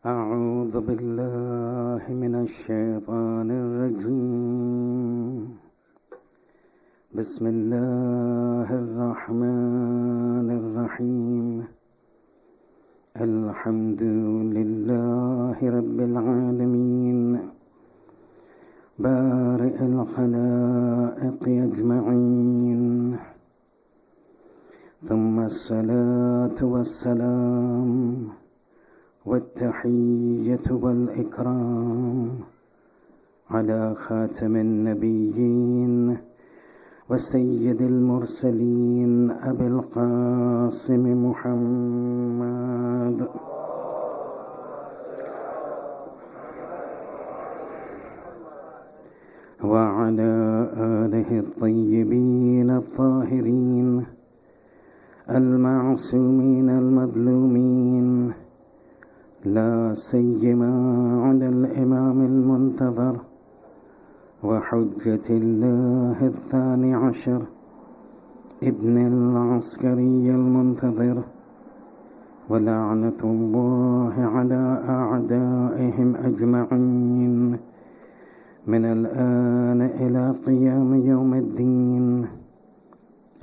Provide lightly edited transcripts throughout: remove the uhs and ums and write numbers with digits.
أعوذ بالله من الشيطان الرجيم بسم الله الرحمن الرحيم الحمد لله رب العالمين بارئ الخلائق أجمعين ثم الصلاة والسلام والتحية والإكرام على خاتم النبيين وسيد المرسلين أبي القاسم محمد وعلى آله الطيبين الطاهرين المعصومين المظلومين لا سيما على الإمام المنتظر وحجة الله الثاني عشر ابن العسكري المنتظر ولعنة الله على أعدائهم أجمعين من الآن إلى قيام يوم الدين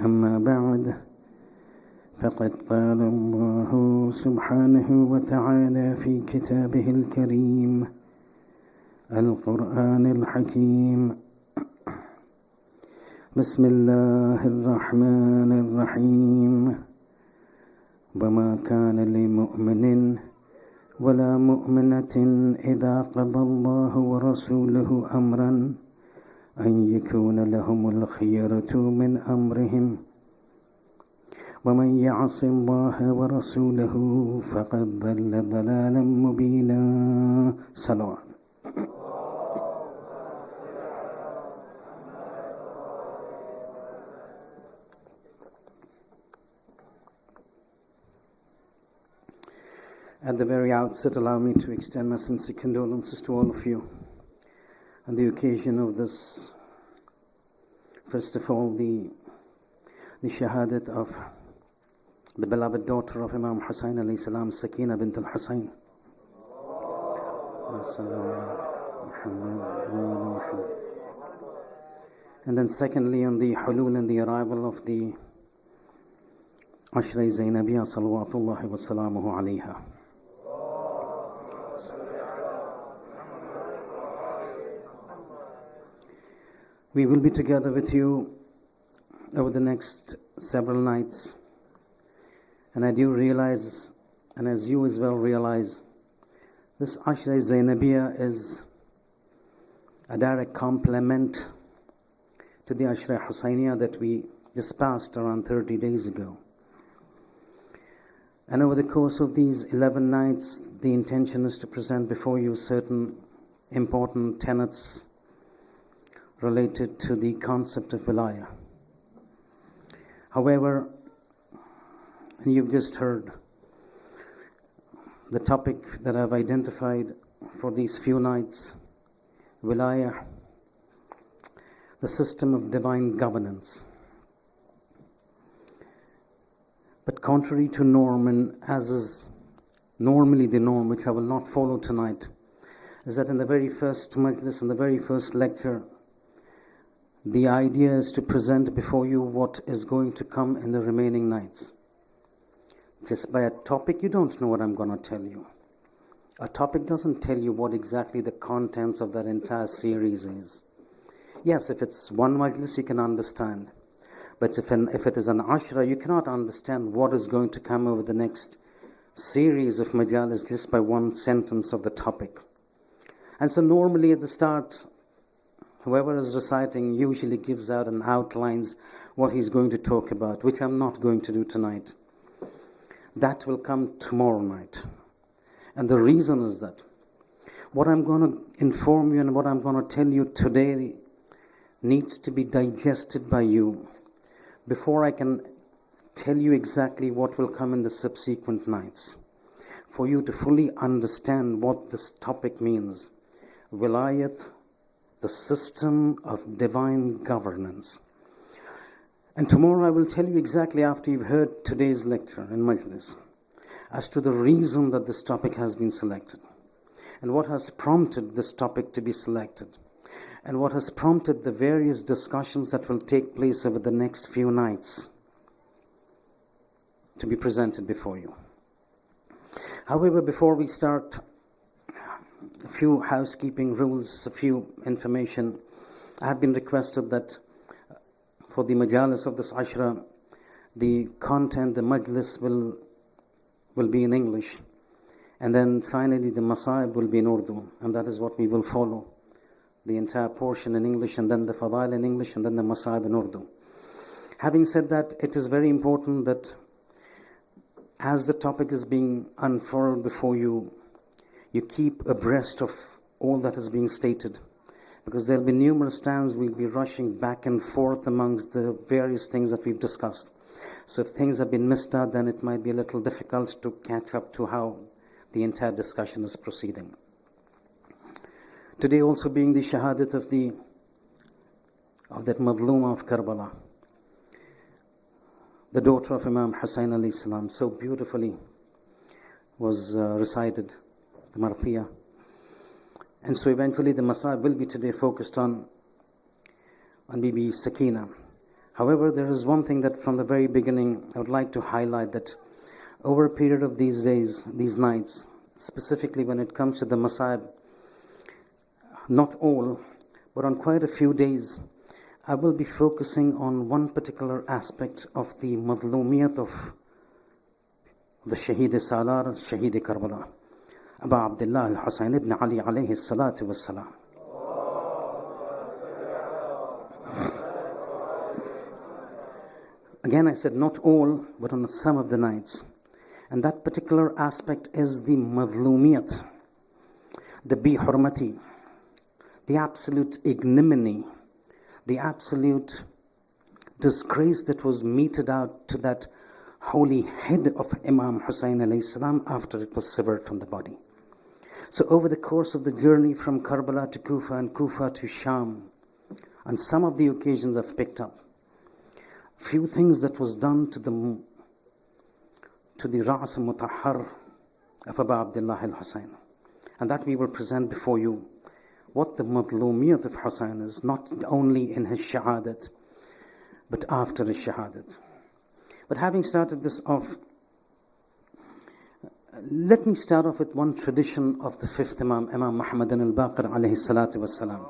أما بعد فقد قال الله سبحانه وتعالى في كتابه الكريم القرآن الحكيم بسم الله الرحمن الرحيم وما كان لمؤمن ولا مؤمنة إذا قضى الله ورسوله أمرا أن يكون لهم الخيرة من أمرهم ومن يعص الله ورسوله فقد ضل ضلالا مبينا صلوات. At the very outset, allow me to extend my sincere condolences to all of you on the occasion of this, first of all, the Shahadat of the beloved daughter of Imam Hussain alayhi salam, Sakina bint al-Hussain. And then secondly, on the hulul and the arrival of the Ashura Zainabiyya salawatullahi wa salamuhu alayha. We will be together with you over the next several nights. And I do realize, and as you as well realize, this Ashura Zainabiyya is a direct complement to the Ashura Hussainiyya that we just passed around 30 days ago. And over the course of these 11 nights, the intention is to present before you certain important tenets related to the concept of Wilayah. However, and you've just heard the topic that I've identified for these few nights, Wilayah, the system of divine governance. But contrary to norm, and as is normally the norm, which I will not follow tonight, is that in the very first majlis, in the very first lecture, the idea is to present before you what is going to come in the remaining nights. Just by a topic, you don't know what I'm going to tell you. A topic doesn't tell you what exactly the contents of that entire series is. Yes, if it's one majlis, you can understand. But if it is an Ashura, you cannot understand what is going to come over the next series of majalis just by one sentence of the topic. And so normally at the start, whoever is reciting usually gives out and outlines what he's going to talk about, which I'm not going to do tonight. That will come tomorrow night. And the reason is that what I'm going to inform you and what I'm going to tell you today needs to be digested by you before I can tell you exactly what will come in the subsequent nights. For you to fully understand what this topic means. Wilayat, the system of divine governance. And tomorrow I will tell you exactly after you've heard today's lecture in Majlis as to the reason that this topic has been selected. and what has prompted this topic to be selected, and what has prompted the various discussions that will take place over the next few nights to be presented before you. However, before we start, a few housekeeping rules, a few information. I have been requested that for the majalis of this Ashura, the content, the majlis will be in English. And then finally the masaib will be in Urdu. And that is what we will follow. The entire portion in English, and then the fadail in English, and then the masaib in Urdu. Having said that, it is very important that as the topic is being unfurled before you, you keep abreast of all that is being stated. Because there will be numerous times we'll be rushing back and forth amongst the various things that we've discussed. So if things have been missed out, then it might be a little difficult to catch up to how the entire discussion is proceeding. Today also being the Shahadat of that Madluma of Karbala, the daughter of Imam Hussain alayhi salam, so beautifully was recited, the Marthiyah. And so eventually the Masaib will be today focused on Bibi Sakina. However, there is one thing that from the very beginning I would like to highlight, that over a period of these days, these nights, specifically when it comes to the Masaib, not all, but on quite a few days, I will be focusing on one particular aspect of the madlumiyat of the Shaheed Salar, Shaheed Karbala, Abu Abdullah al-Husayn ibn Ali alayhi salatu wassalam. Again, I said not all, but on some of the nights. And that particular aspect is the madlumiyat, the bi-hurmati, the absolute ignominy, the absolute disgrace that was meted out to that holy head of Imam Hussain alayhi salam after it was severed from the body. So over the course of the journey from Karbala to Kufa and Kufa to Sham, on some of the occasions I've picked up few things that was done to the Ra's Mutahhar of Abu Abdullah al-Husayn. And that we will present before you what the madlumiyat of Hussain is, not only in his Shahadat, but after his Shahadat. But having started this off, let me start off with one tradition of the fifth Imam, Imam Muhammad al-Baqir alayhi salatu wassalam,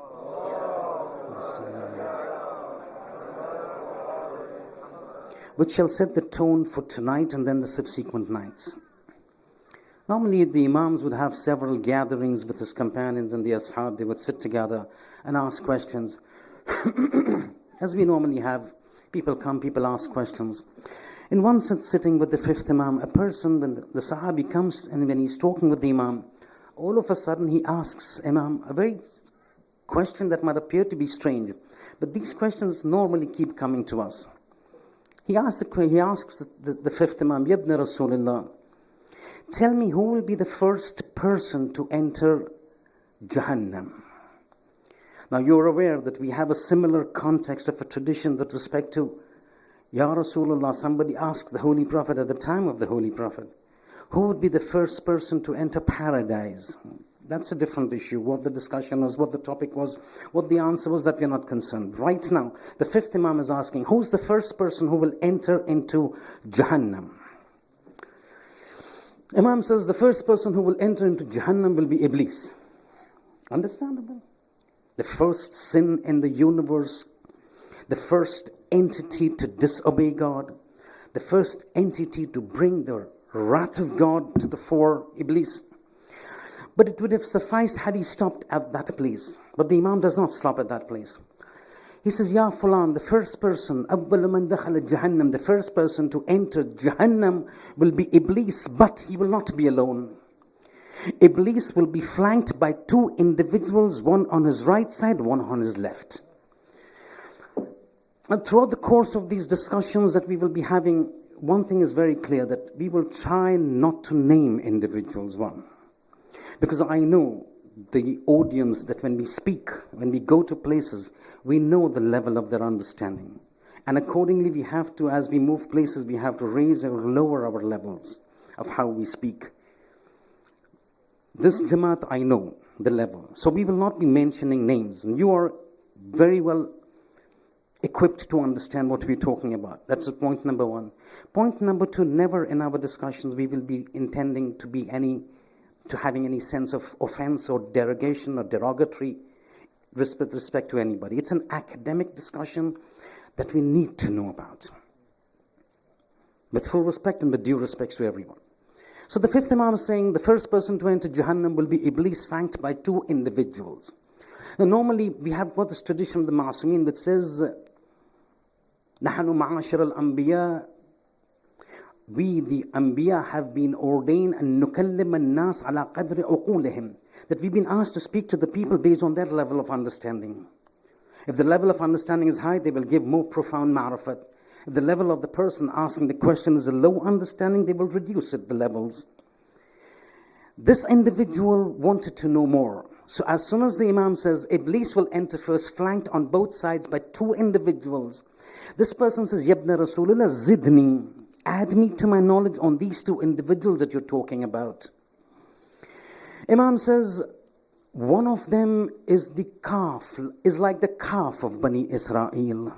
which shall set the tone for tonight and then the subsequent nights. Normally the Imams would have several gatherings with his companions and the Ashab. They would sit together and ask questions. As we normally have, people come, people ask questions. In one sitting with the fifth Imam, a person, when the Sahabi comes and when he's talking with the Imam, all of a sudden he asks Imam a very question that might appear to be strange. But these questions normally keep coming to us. He asks the fifth Imam, Yabna Rasulullah, tell me who will be the first person to enter Jahannam. Now you're aware that we have a similar context of a tradition with respect to Ya Rasulullah. Somebody asked the Holy Prophet at the time of the Holy Prophet, who would be the first person to enter paradise? That's a different issue. What the discussion was, what the topic was, what the answer was, that we're not concerned. Right now, the fifth Imam is asking, who's the first person who will enter into Jahannam? Imam says the first person who will enter into Jahannam will be Iblis. Understandable? The first sin in the universe, the first entity to disobey God, the first entity to bring the wrath of God to the fore, Iblis. But it would have sufficed had he stopped at that place. But the Imam does not stop at that place. He says, Ya Fulan, the first person, أَوَّلُ مَنْ دَخَلَ جَهَنَّمْ, the first person to enter Jahannam will be Iblis, but he will not be alone. Iblis will be flanked by two individuals, one on his right side, one on his left. And throughout the course of these discussions that we will be having, one thing is very clear, that we will try not to name individuals, one. Because I know the audience that when we speak, when we go to places, we know the level of their understanding. And accordingly, we have to, as we move places, we have to raise or lower our levels of how we speak. This Jamaat, I know the level. So we will not be mentioning names. And you are very well equipped to understand what we're talking about. That's point number one. Point number two, never in our discussions we will be intending to having any sense of offense or derogation or derogatory respect to anybody. It's an academic discussion that we need to know about. With full respect and with due respect to everyone. So the fifth Imam is saying the first person to enter Jahannam will be Iblis, flanked by two individuals. Now normally we have got this tradition of the Ma'asumin which says, نَحَنُ مَعَاشِرَ الْأَنْبِيَاءِ, we the Anbiya have been ordained and نُكَلِّمَ النَّاسَ عَلَى قَدْرِ عُقُولِهِمْ, that we've been asked to speak to the people based on their level of understanding. If the level of understanding is high, they will give more profound ma'rifat. If the level of the person asking the question is a low understanding, they will reduce it, the levels. This individual wanted to know more. So as soon as the Imam says, Iblis will enter first, flanked on both sides by two individuals. This person says, Yabna Rasulullah, zidni, add me to my knowledge on these two individuals that you're talking about. Imam says, one of them is the calf, is like the calf of Bani Israel.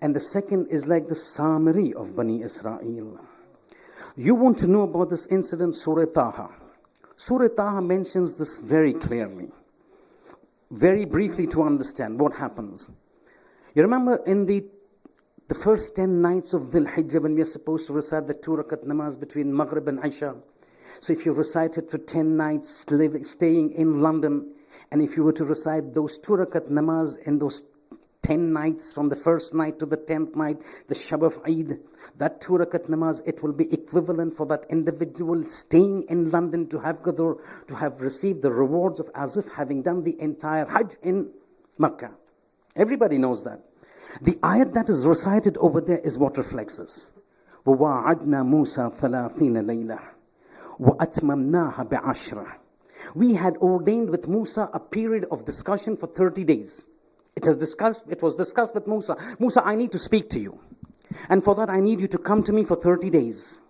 And the second is like the Samiri of Bani Israel. You want to know about this incident, Surah Taha. Surah Taha mentions this very clearly. Very briefly to understand what happens. You remember in the first 10 nights of Dhul Hijjah when we are supposed to recite the 2 rakat namaz between Maghrib and Isha. So if you recite it for 10 nights, staying in London, and if you were to recite those 2 rakat namaz in those 10 nights, from the first night to the 10th night, the Shab of Eid, that 2 rakat namaz, it will be equivalent for that individual staying in London to have Qadr, to have received the rewards of as if having done the entire Hajj in Makkah. Everybody knows that. The ayat that is recited over there is what reflects this. وَوَعَدْنَا Musa 30 لَيْلَةً وَأَتْمَمْنَاهَا بِعَشْرٍ. We had ordained with Musa a period of discussion for 30 days. It was discussed with Musa. Musa, I need to speak to you. And for that I need you to come to me for 30 days.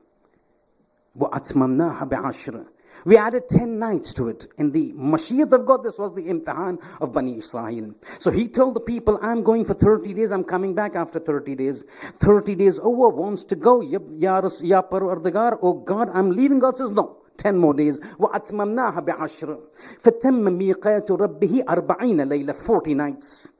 وَأَتْمَمْنَاهَا بِعَشْرٍ. We added 10 nights to it. In the Mashiach of God, this was the imtihan of Bani Israel. So he told the people, I'm going for 30 days, I'm coming back after 30 days. 30 days over, wants to go. Ya Parwardigar, oh God, I'm leaving. God says, no, 10 more days. وَأَتْمَمْنَاهَا بِعَشْرٍ فَتَمَّ مِيقَاتُ رَبِّهِ 40 لَيْلَةً, 40 nights.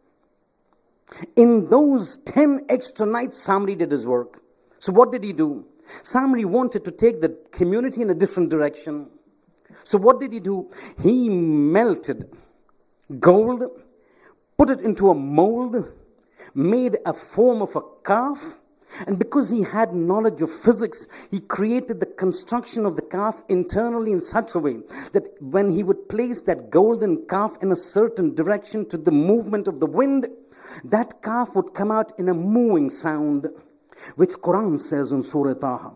In those 10 extra nights, Samri did his work. So what did he do? Samri wanted to take the community in a different direction. So what did he do? He melted gold, put it into a mold, made a form of a calf, and because he had knowledge of physics, he created the construction of the calf internally in such a way that when he would place that golden calf in a certain direction to the movement of the wind, that calf would come out in a mooing sound, which Quran says in Surah Taha,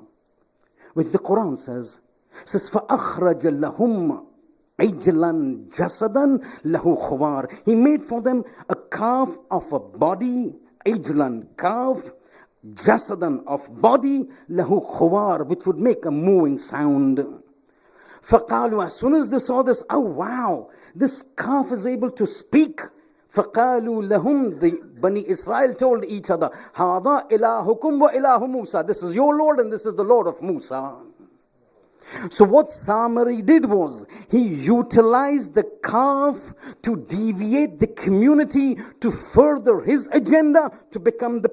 which the Quran says فَأَخْرَجَ لَهُمْ عِجْلًا جَسَدًا لَهُ خُوَارٍ. He made for them a calf of a body, عِجْلًا, calf, jasadan, of body, lahu khawar, which would make a mooing sound. فَقَالُوا, as soon as they saw this, oh wow, this calf is able to speak. فَقَالُوا لَهُمْ, the Bani Israel told each other, هَذَا إِلَهُكُمْ وَإِلَهُ مُوسَى, this is your Lord and this is the Lord of Musa. So what Samari did was, he utilized the calf to deviate the community, to further his agenda, to become the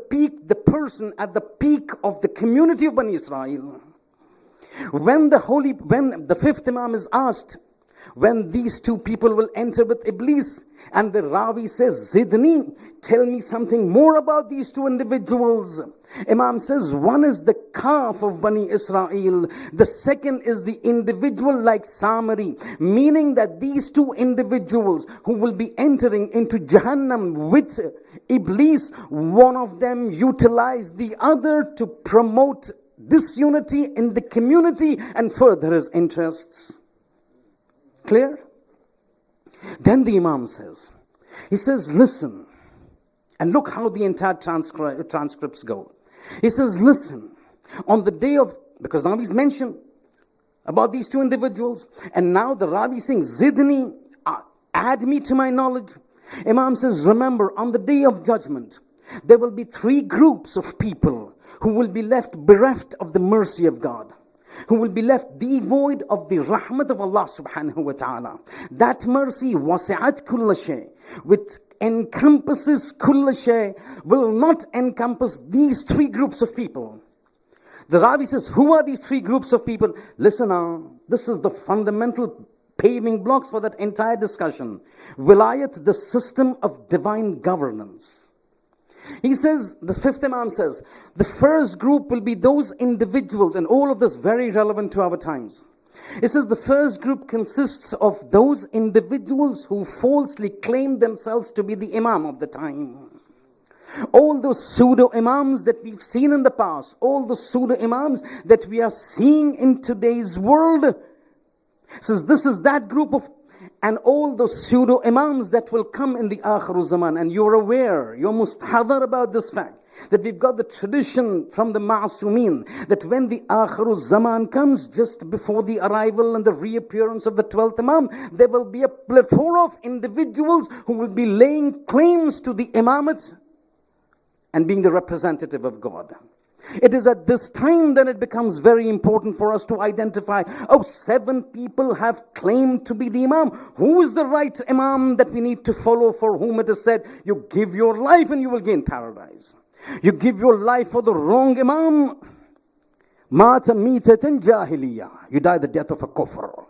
person at the peak of the community of Bani Israel. When the fifth Imam is asked, when these two people will enter with Iblis, and the Rawi says, Zidni, tell me something more about these two individuals. Imam says, one is the calf of Bani Israel, the second is the individual like Samari, meaning that these two individuals who will be entering into Jahannam with Iblis, one of them utilized the other to promote disunity in the community and further his interests. Clear? Then the Imam says, he says, listen, and look how the entire transcripts go. He says, listen, on the day of, because now he's mentioned about these two individuals. And now the Ravi saying, Zidni, add me to my knowledge. Imam says, remember, on the day of judgment, there will be three groups of people who will be left bereft of the mercy of God, who will be left devoid of the rahmat of Allah subhanahu wa ta'ala. That mercy, wasi'at kulla shay, which encompasses kulla shay, will not encompass these three groups of people. The Ravi says, who are these three groups of people? Listen now, this is the fundamental paving blocks for that entire discussion. Wilayat, the system of divine governance. He says, the fifth Imam says, the first group will be those individuals, and all of this very relevant to our times. It says the first group consists of those individuals who falsely claim themselves to be the Imam of the time. All those pseudo-imams that we've seen in the past, all the pseudo-imams that we are seeing in today's world, says this is that group of, and all those pseudo-imams that will come in the Akhiru Zaman. And you're aware, you're mustahadar about this fact, that we've got the tradition from the Ma'asumeen, that when the Akhiru Zaman comes, just before the arrival and the reappearance of the 12th Imam, there will be a plethora of individuals who will be laying claims to the Imamat and being the representative of God. It is at this time that it becomes very important for us to identify, 7 people have claimed to be the Imam. Who is the right Imam that we need to follow, for whom it is said, you give your life and you will gain paradise. You give your life for the wrong Imam, mata mitatan jahiliya, you die the death of a kufr.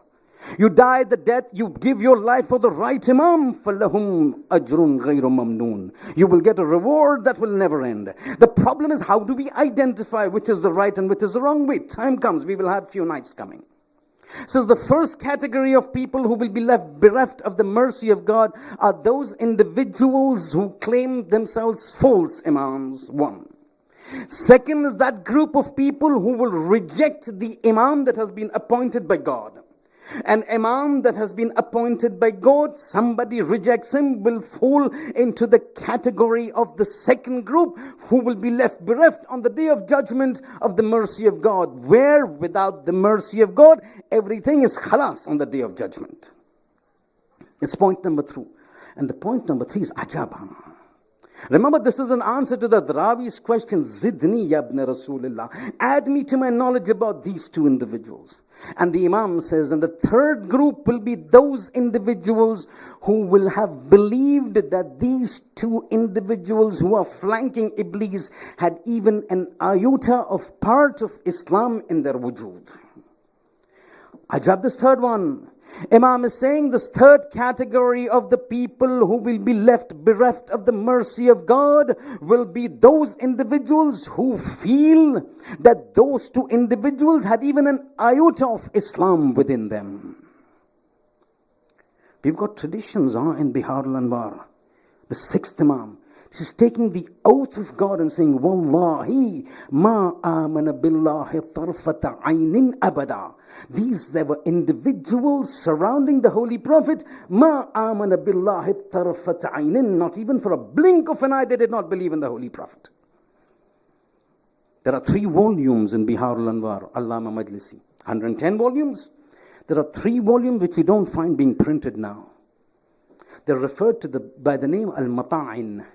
You die the death, you give your life for the right Imam, فَلَهُمْ أَجْرٌ غَيْرُ مَمْنُونَ. You will get a reward that will never end. The problem is, how do we identify which is the right and which is the wrong way? Time comes, we will have few nights coming. Says the first category of people who will be left bereft of the mercy of God are those individuals who claim themselves false Imams. 1. Second is that group of people who will reject the Imam that has been appointed by God. An Imam that has been appointed by God, somebody rejects him, will fall into the category of the second group who will be left bereft on the day of judgment of the mercy of God. Where without the mercy of God, everything is khalas on the day of judgment. It's point number 2. And the point number 3 is ajab. Remember, this is an answer to the Ravi's question, Zidni yabna Rasulullah. Add me to my knowledge about these two individuals. And the Imam says, and the third group will be those individuals who will have believed that these two individuals who are flanking Iblis had even an iota of part of Islam in their wujud. Ajab, this third one. Imam is saying this third category of the people who will be left bereft of the mercy of God will be those individuals who feel that those two individuals had even an iota of Islam within them. We've got traditions in Bihar al-Anwar. The sixth Imam, she's taking the oath of God and saying, Wallahi ma amana billahi tarfata aynin abada. There were individuals surrounding the Holy Prophet. Ma amana billahi tarfata aynin. Not even for a blink of an eye they did not believe in the Holy Prophet. There are 3 volumes in Bihar al-Anwar, Allama Majlisi. 110 volumes. There are 3 volumes which you don't find being printed now. They're referred to by the name Al-Mata'in.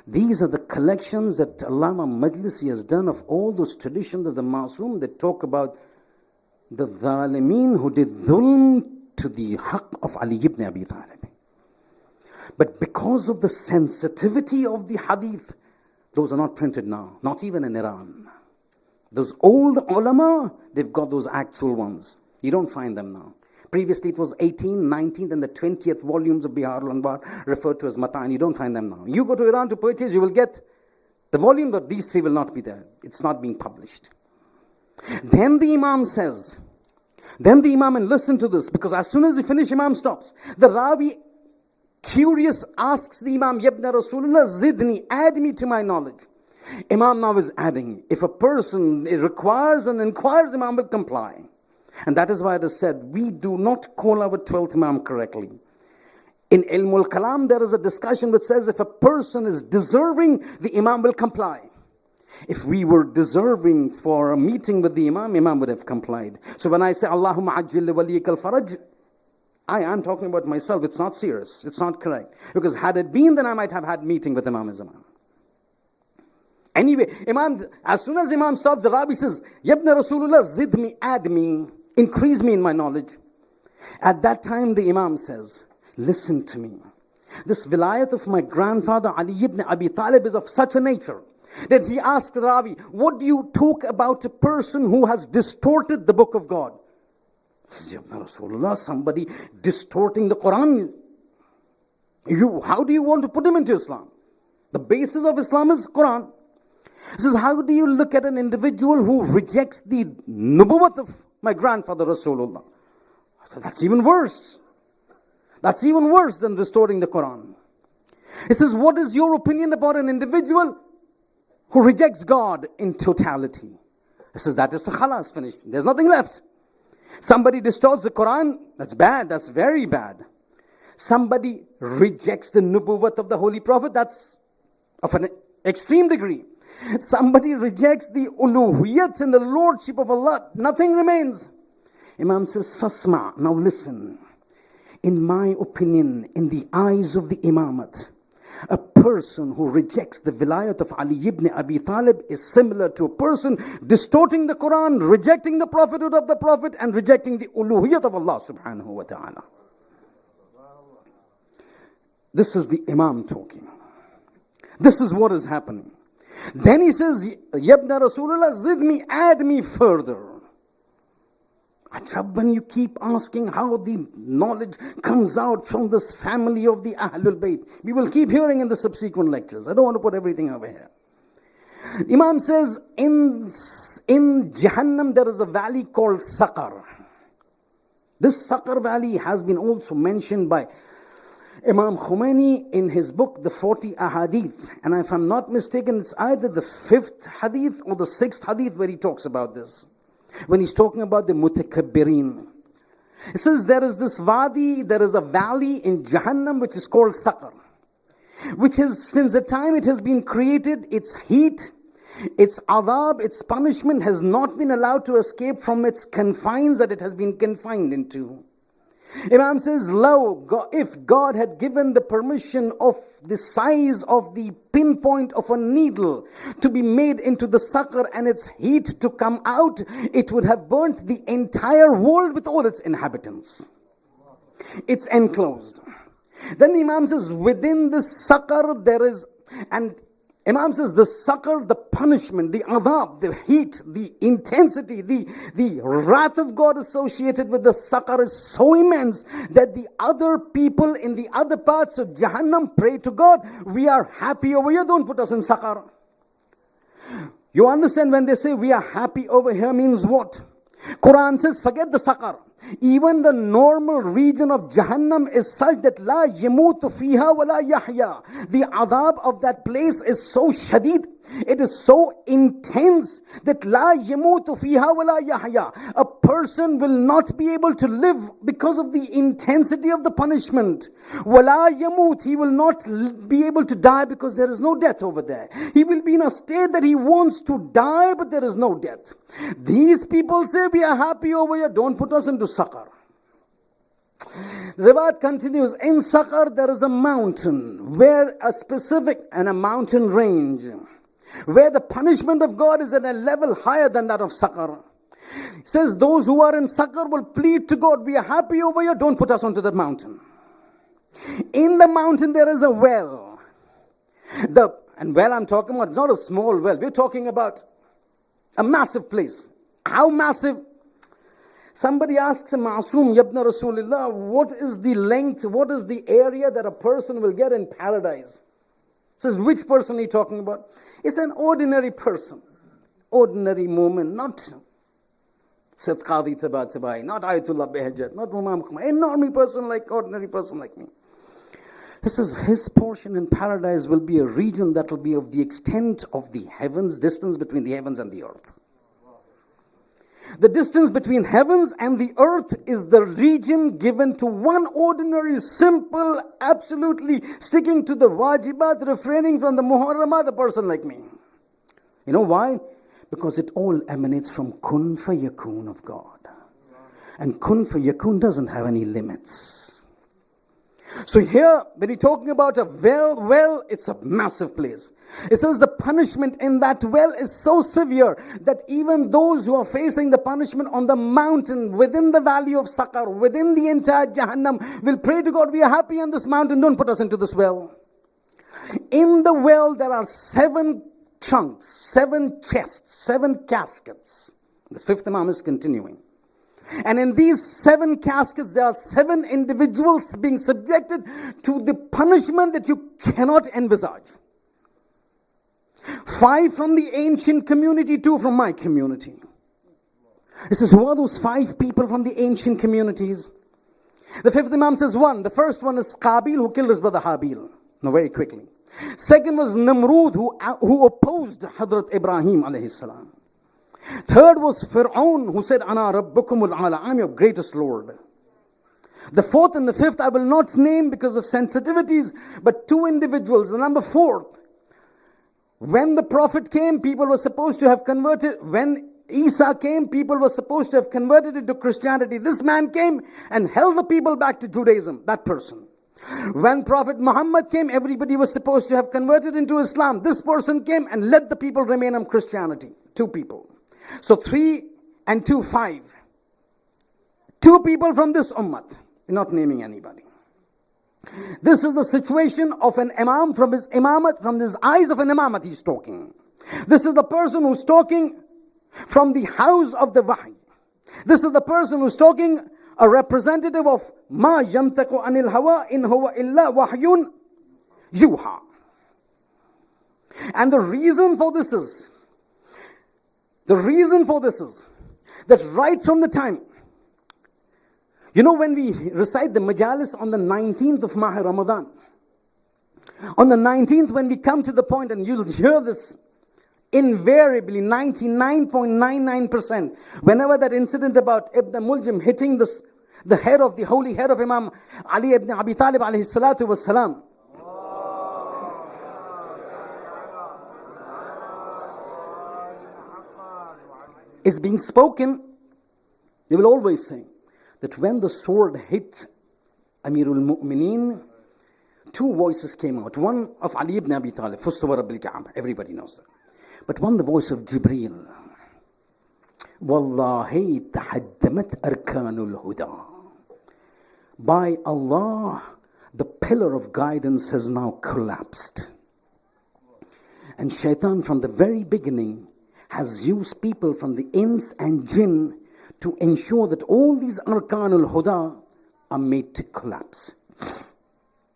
These are the collections that Allama Majlisi has done of all those traditions of the Masoom that talk about the Zalimin who did dhulm to the haqq of Ali ibn Abi Talib. But because of the sensitivity of the hadith, those are not printed now, not even in Iran. Those old ulama, they've got those actual ones. You don't find them now. Previously it was 18th, 19th and the 20th volumes of Bihar al-Anwar referred to as Mata'in. You don't find them now. You go to Iran to purchase, you will get the volume, but these 3 will not be there. It's not being published. Then the Imam says, and listen to this, because as soon as he finishes, Imam stops. The Ravi, curious, asks the Imam, Yabna Rasulullah, Zidni, add me to my knowledge. Imam now is adding. If a person requires and inquires, Imam will comply. And that is why it is said, we do not call our 12th Imam correctly. In Ilmul Kalam, there is a discussion which says if a person is deserving, the Imam will comply. If we were deserving for a meeting with the Imam, Imam would have complied. So when I say, Allahumma ajil li waliyik al-faraj, I am talking about myself. It's not serious. It's not correct. Because had it been, then I might have had meeting with Imam as Imam. Anyway, Imam, as soon as Imam stops, the Rabbi says, Yabna Rasulullah, zid me, add me, increase me in my knowledge. At that time, the Imam says, listen to me. This vilayat of my grandfather Ali ibn Abi Talib is of such a nature that he asked the Rabbi, what do you talk about a person who has distorted the book of God? He says, Yabna Rasulullah, somebody distorting the Quran. How do you want to put him into Islam? The basis of Islam is Quran. He says, how do you look at an individual who rejects the nubuwwat of my grandfather Rasulullah? I said, that's even worse. That's even worse than restoring the Quran. He says, what is your opinion about an individual who rejects God in totality? He says, that is the khalas, finished. There's nothing left. Somebody distorts the Quran, that's bad, that's very bad. Somebody rejects the nubuwwat of the Holy Prophet, that's of an extreme degree. Somebody rejects the uluhiyat and the lordship of Allah, nothing remains. Imam says, Fasma, now listen. In my opinion, in the eyes of the Imamat, a person who rejects the vilayat of Ali ibn Abi Talib is similar to a person distorting the Quran, rejecting the prophethood of the Prophet, and rejecting the uluhiyat of Allah subhanahu wa ta'ala. This is the Imam talking. This is what is happening. Then he says, Yabna Rasulullah, zid me, add me further. When you keep asking how the knowledge comes out from this family of the Ahlul Bayt, we will keep hearing in the subsequent lectures. I don't want to put everything over here. Imam says, in Jahannam there is a valley called Saqar. This Saqar valley has been also mentioned by Imam Khomeini in his book, The 40 Ahadith. And if I'm not mistaken, it's either the 5th hadith or the 6th hadith where he talks about this. When he's talking about the mutakabbirin. He says there is this wadi, there is a valley in Jahannam which is called Saqar. Which is, since the time it has been created, its heat, its adab, its punishment has not been allowed to escape from its confines that it has been confined into. Imam says, if God had given the permission of the size of the pinpoint of a needle to be made into the Saqar and its heat to come out, it would have burnt the entire world with all its inhabitants. It's enclosed. Then the Imam says, within this Saqar there is, and Imam says the Saqar, the punishment, the adab, the heat, the intensity, the wrath of God associated with the Saqar is so immense that the other people in the other parts of Jahannam pray to God, we are happy over here, don't put us in Saqar. You understand when they say we are happy over here means what? Quran says forget the Saqar. Even the normal region of Jahannam is such that la yamutu fiha wa la yahya. The adab of that place is so shadid, it is so intense that la yamutu fiha wa la yahya. A person will not be able to live because of the intensity of the punishment. Wa la yamut, he will not be able to die because there is no death over there. He will be in a state that he wants to die but there is no death. These people say we are happy over here, don't put us into Saqar. Riwayat continues, in Saqar there is a mountain where a specific and a mountain range where the punishment of God is at a level higher than that of Saqar. It says those who are in Saqar will plead to God, we are happy over here, don't put us onto that mountain. In the mountain there is a well. And well I'm talking about, it's not a small well, we're talking about a massive place. How massive? Somebody asks a Ma'soom, Yabna Rasulullah, what is the length, what is the area that a person will get in paradise? Says, which person are you talking about? It's an ordinary person. Ordinary moment, not Sayyid Qadi Tabai, not Ayatullah Behjat, not Imam Khumaini, an ordinary person like ordinary person like me. He says his portion in paradise will be a region that will be of the extent of the heavens, distance between the heavens and the earth. The distance between heavens and the earth is the region given to one ordinary, simple, absolutely sticking to the wajibat, refraining from the muharramat, a person like me. You know why? Because it all emanates from kun fayakun of God. And kun fayakun doesn't have any limits. So here, when we're talking about a well, it's a massive place. It says the punishment in that well is so severe that even those who are facing the punishment on the mountain, within the valley of Saqar, within the entire Jahannam, will pray to God, we are happy on this mountain, don't put us into this well. In the well, there are 7 trunks, 7 chests, 7 caskets. The 5th Imam is continuing. And in these 7 caskets, there are 7 individuals being subjected to the punishment that you cannot envisage. 5 from the ancient community, 2 from my community. It says, who are those 5 people from the ancient communities? The 5th Imam says 1. The first one is Qabil, who killed his brother Habil. Now very quickly. Second was Namrud, who opposed Hadrat Ibrahim alayhi salam. Third was Fir'aun, who said, Ana Rabbukumul A'la, I'm your greatest Lord. The 4th and the 5th I will not name because of sensitivities, but 2 individuals. The number 4th, when the Prophet came, people were supposed to have converted. When Isa came, people were supposed to have converted into Christianity. This man came and held the people back to Judaism, that person. When Prophet Muhammad came, everybody was supposed to have converted into Islam. This person came and let the people remain on Christianity. 2 people. So 3 and 2, 5. 2 people from this ummah. We're not naming anybody. This is the situation of an imam from his imamat, from his eyes of an imamat he's talking. This is the person who's talking from the house of the wahy. This is the person who's talking, a representative of ma yantaku anil hawa in huwa illa wahyun yuha. And the reason for this is that right from the time, you know, when we recite the majalis on the 19th of Maha Ramadan, on the 19th, when we come to the point, and you'll hear this invariably, 99.99%, whenever that incident about Ibn Muljim hitting the head of the holy head of Imam Ali ibn Abi Talib alayhi salatu was salam, is being spoken, they will always say that when the sword hit Amirul Mu'mineen, 2 voices came out. One of Ali ibn Abi Talib, Fustu wa Rabbil Ka'bah, everybody knows that. But one, the voice of Jibreel. Wallahi tahaddamat arkanul huda. By Allah, the pillar of guidance has now collapsed. And Shaitan from the very beginning has used people from the ins and jinn to ensure that all these arkanul huda are made to collapse.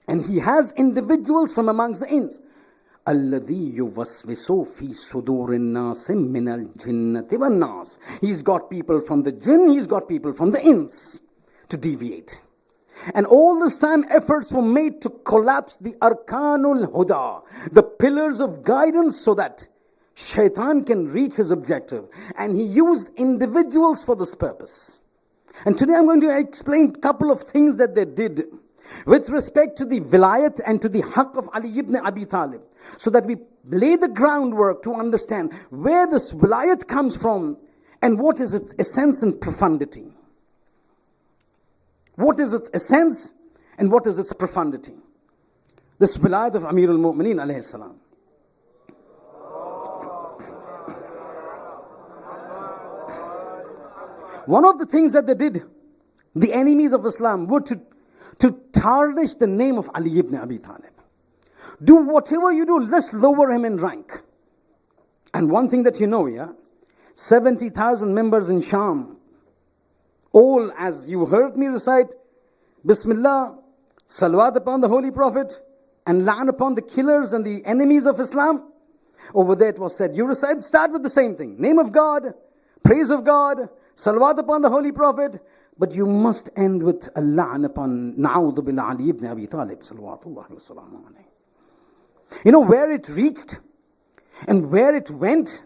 And he has individuals from amongst the ins. Alladhi yuvaswisu fi sudurin nas min al jinnati wan nas. He's got people from the jinn, he's got people from the ins to deviate. And all this time efforts were made to collapse the arkanul huda, the pillars of guidance, so that Shaitan can reach his objective. And he used individuals for this purpose. And today I'm going to explain a couple of things that they did with respect to the vilayat and to the haqq of Ali ibn Abi Talib, so that we lay the groundwork to understand where this vilayat comes from and what is its essence and profundity. What is its essence and what is its profundity? This vilayat of Amirul Mu'mineen alayhi salam. One of the things that they did, the enemies of Islam, were to tarnish the name of Ali ibn Abi Talib. Do whatever you do, let's lower him in rank. And one thing that you know, 70,000 members in Sham, all, as you heard me recite, Bismillah, Salawat upon the Holy Prophet, and La'an upon the killers and the enemies of Islam. Over there it was said, you recite, start with the same thing. Name of God, praise of God, Salawat upon the Holy Prophet, but you must end with a la'an upon Na'udhu bil Ali ibn Abi Talib, salawatullahi wa salamu alayhi. You know where it reached and where it went?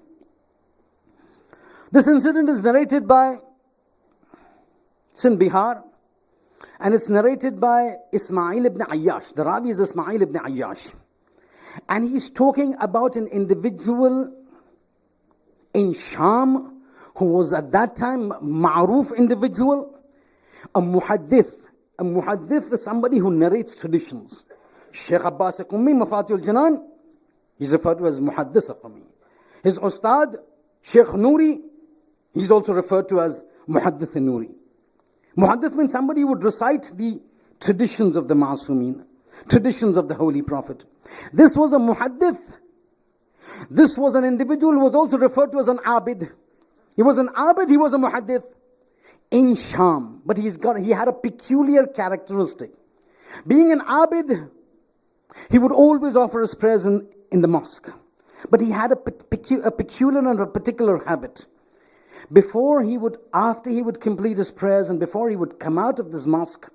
This incident is narrated by, it's in Bihar, and it's narrated by Ismail ibn Ayyash. The Ravi is Ismail ibn Ayyash. And he's talking about an individual in Sham, who was at that time ma'ruf individual, a muhaddith. A muhaddith is somebody who narrates traditions. Shaykh Abbas Qummi, Mafatihul Janan, he's referred to as Muhaddis Qummi. His Ustad, Shaykh Nuri, he's also referred to as Muhaddith Nuri. Muhaddith means somebody who would recite the traditions of the Ma'asumeen, traditions of the Holy Prophet. This was a Muhaddith. This was an individual who was also referred to as an Abid. He was an Abid, he was a Muhaddith in Sham. But he had a peculiar characteristic. Being an Abid, he would always offer his prayers in the mosque. But he had a peculiar and a particular habit. After he would complete his prayers and before he would come out of this mosque,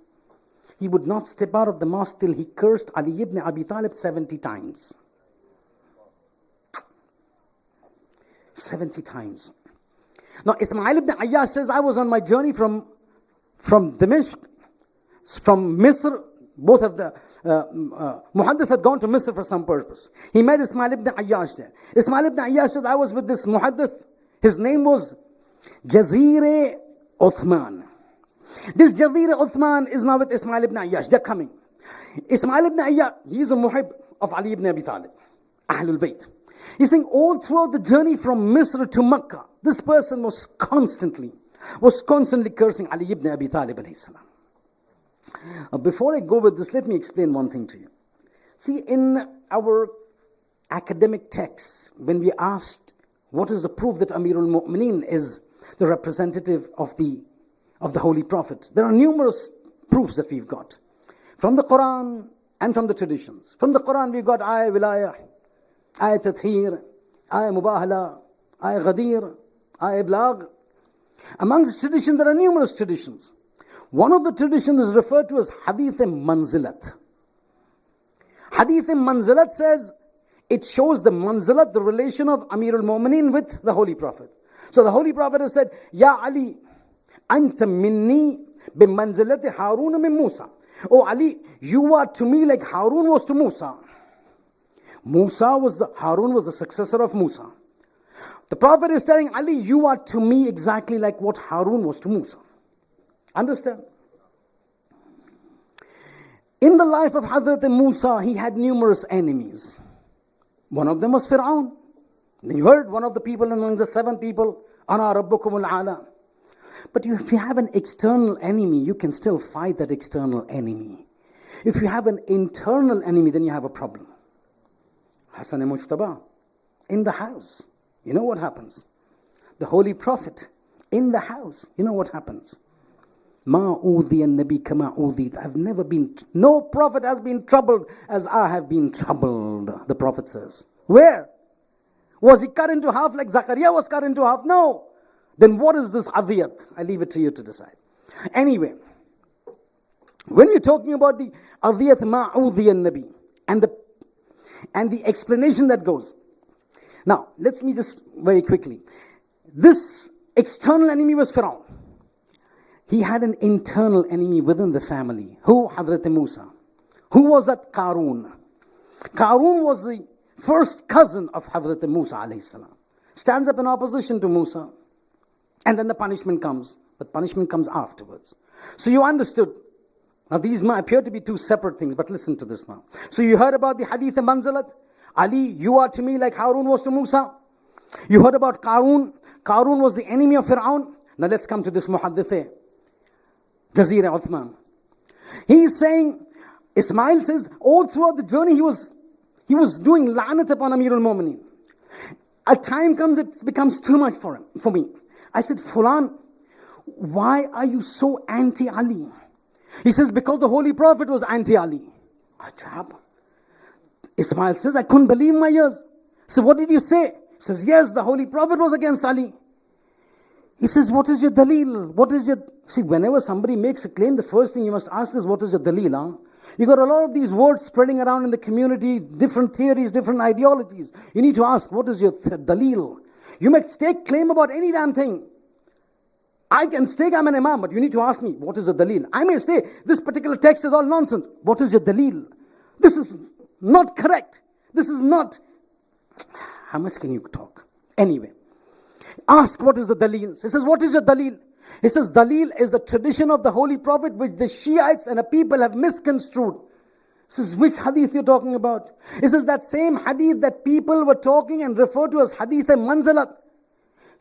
he would not step out of the mosque till he cursed Ali ibn Abi Talib 70 times. 70 times. Now Ismail ibn Ayyash says, I was on my journey from Dimashq, from Misr. Both of the Muhaddith had gone to Misr for some purpose. He met Ismail ibn Ayyash there. Ismail ibn Ayyash said, I was with this Muhaddith. His name was Jazir Uthman. This Jazir Uthman is now with Ismail ibn Ayyash. They're coming. Ismail ibn Ayyash, he is a muhib of Ali ibn Abi Talib, Ahlul Bayt. He's saying all throughout the journey from Misr to Makkah, this person was constantly cursing Ali ibn Abi Talib alayhi salam. Before I go with this, let me explain one thing to you. See, in our academic texts, when we asked what is the proof that Amirul Mu'mineen is the representative of the Holy Prophet, there are numerous proofs that we've got. From the Quran and from the traditions. From the Quran we've got Ayah Wilayah, Ayah Tathhir, Ayah Mubahala, Ayah Ghadir, Ayah Iblag. Amongst the traditions, there are numerous traditions. One of the traditions is referred to as Hadith-e-Manzilat. Hadith-e-Manzilat says, it shows the manzilat, the relation of Amirul Mu'mineen with the Holy Prophet. So the Holy Prophet has said, Ya Ali, anta minni bimanzilati Harun min Musa. Oh Ali, you are to me like Harun was to Musa. Harun was the successor of Musa. The Prophet is telling Ali, you are to me exactly like what Harun was to Musa. Understand? In the life of Hazrat Musa, he had numerous enemies. One of them was Fir'aun. You heard one of the people among the 7 people, Ana Rabbukumul A'la. But if you have an external enemy, you can still fight that external enemy. If you have an internal enemy, then you have a problem. Hasan Mujtaba, in the house, you know what happens? The Holy Prophet, in the house, you know what happens? Ma udhiya nabi kama udhit. No prophet has been troubled as I have been troubled, the Prophet says. Where? Was he cut into half like Zakaria was cut into half? No. Then what is this adhiyat? I leave it to you to decide. Anyway, when we're talking about the adhiyat ma udhiya nabi and the explanation that goes. Now, let me just very quickly. This external enemy was Fir'aun. He had an internal enemy within the family. Who? Hazrat Musa. Who was that? Qarun. Qarun was the first cousin of Hazrat Musa alayhi salam. Stands up in opposition to Musa. And then the punishment comes. But punishment comes afterwards. So you understood. Now these might appear to be 2 separate things, but listen to this now. So you heard about the hadith of Manzilat. Ali, you are to me like Harun was to Musa. You heard about Qarun. Qarun was the enemy of Fir'aun. Now let's come to this muhaddith. Jazir Uthman. He is saying, Ismail says, all throughout the journey he was doing la'nat upon Amirul Mu'mineen. A time comes, it becomes too much for me. I said, Fulan, why are you so anti-Ali? He says, because the Holy Prophet was anti-Ali. Ajab. Ismail says, I couldn't believe my ears. So what did you say? He says, yes, the Holy Prophet was against Ali. He says, what is your dalil? See, whenever somebody makes a claim, the first thing you must ask is, what is your dalil? Huh? You got a lot of these words spreading around in the community, different theories, different ideologies. You need to ask, what is your dalil? You may stake claim about any damn thing. I can stake I'm an imam, but you need to ask me, what is the dalil? I may say, this particular text is all nonsense. What is your dalil? This is not correct. This is not... How much can you talk? Anyway, Ask what is the dalil. He says, what is your dalil? He says, dalil is the tradition of the Holy Prophet which the Shiites and the people have misconstrued. He says, which hadith you're talking about? He says, that same hadith that people were talking and referred to as hadith manzalat.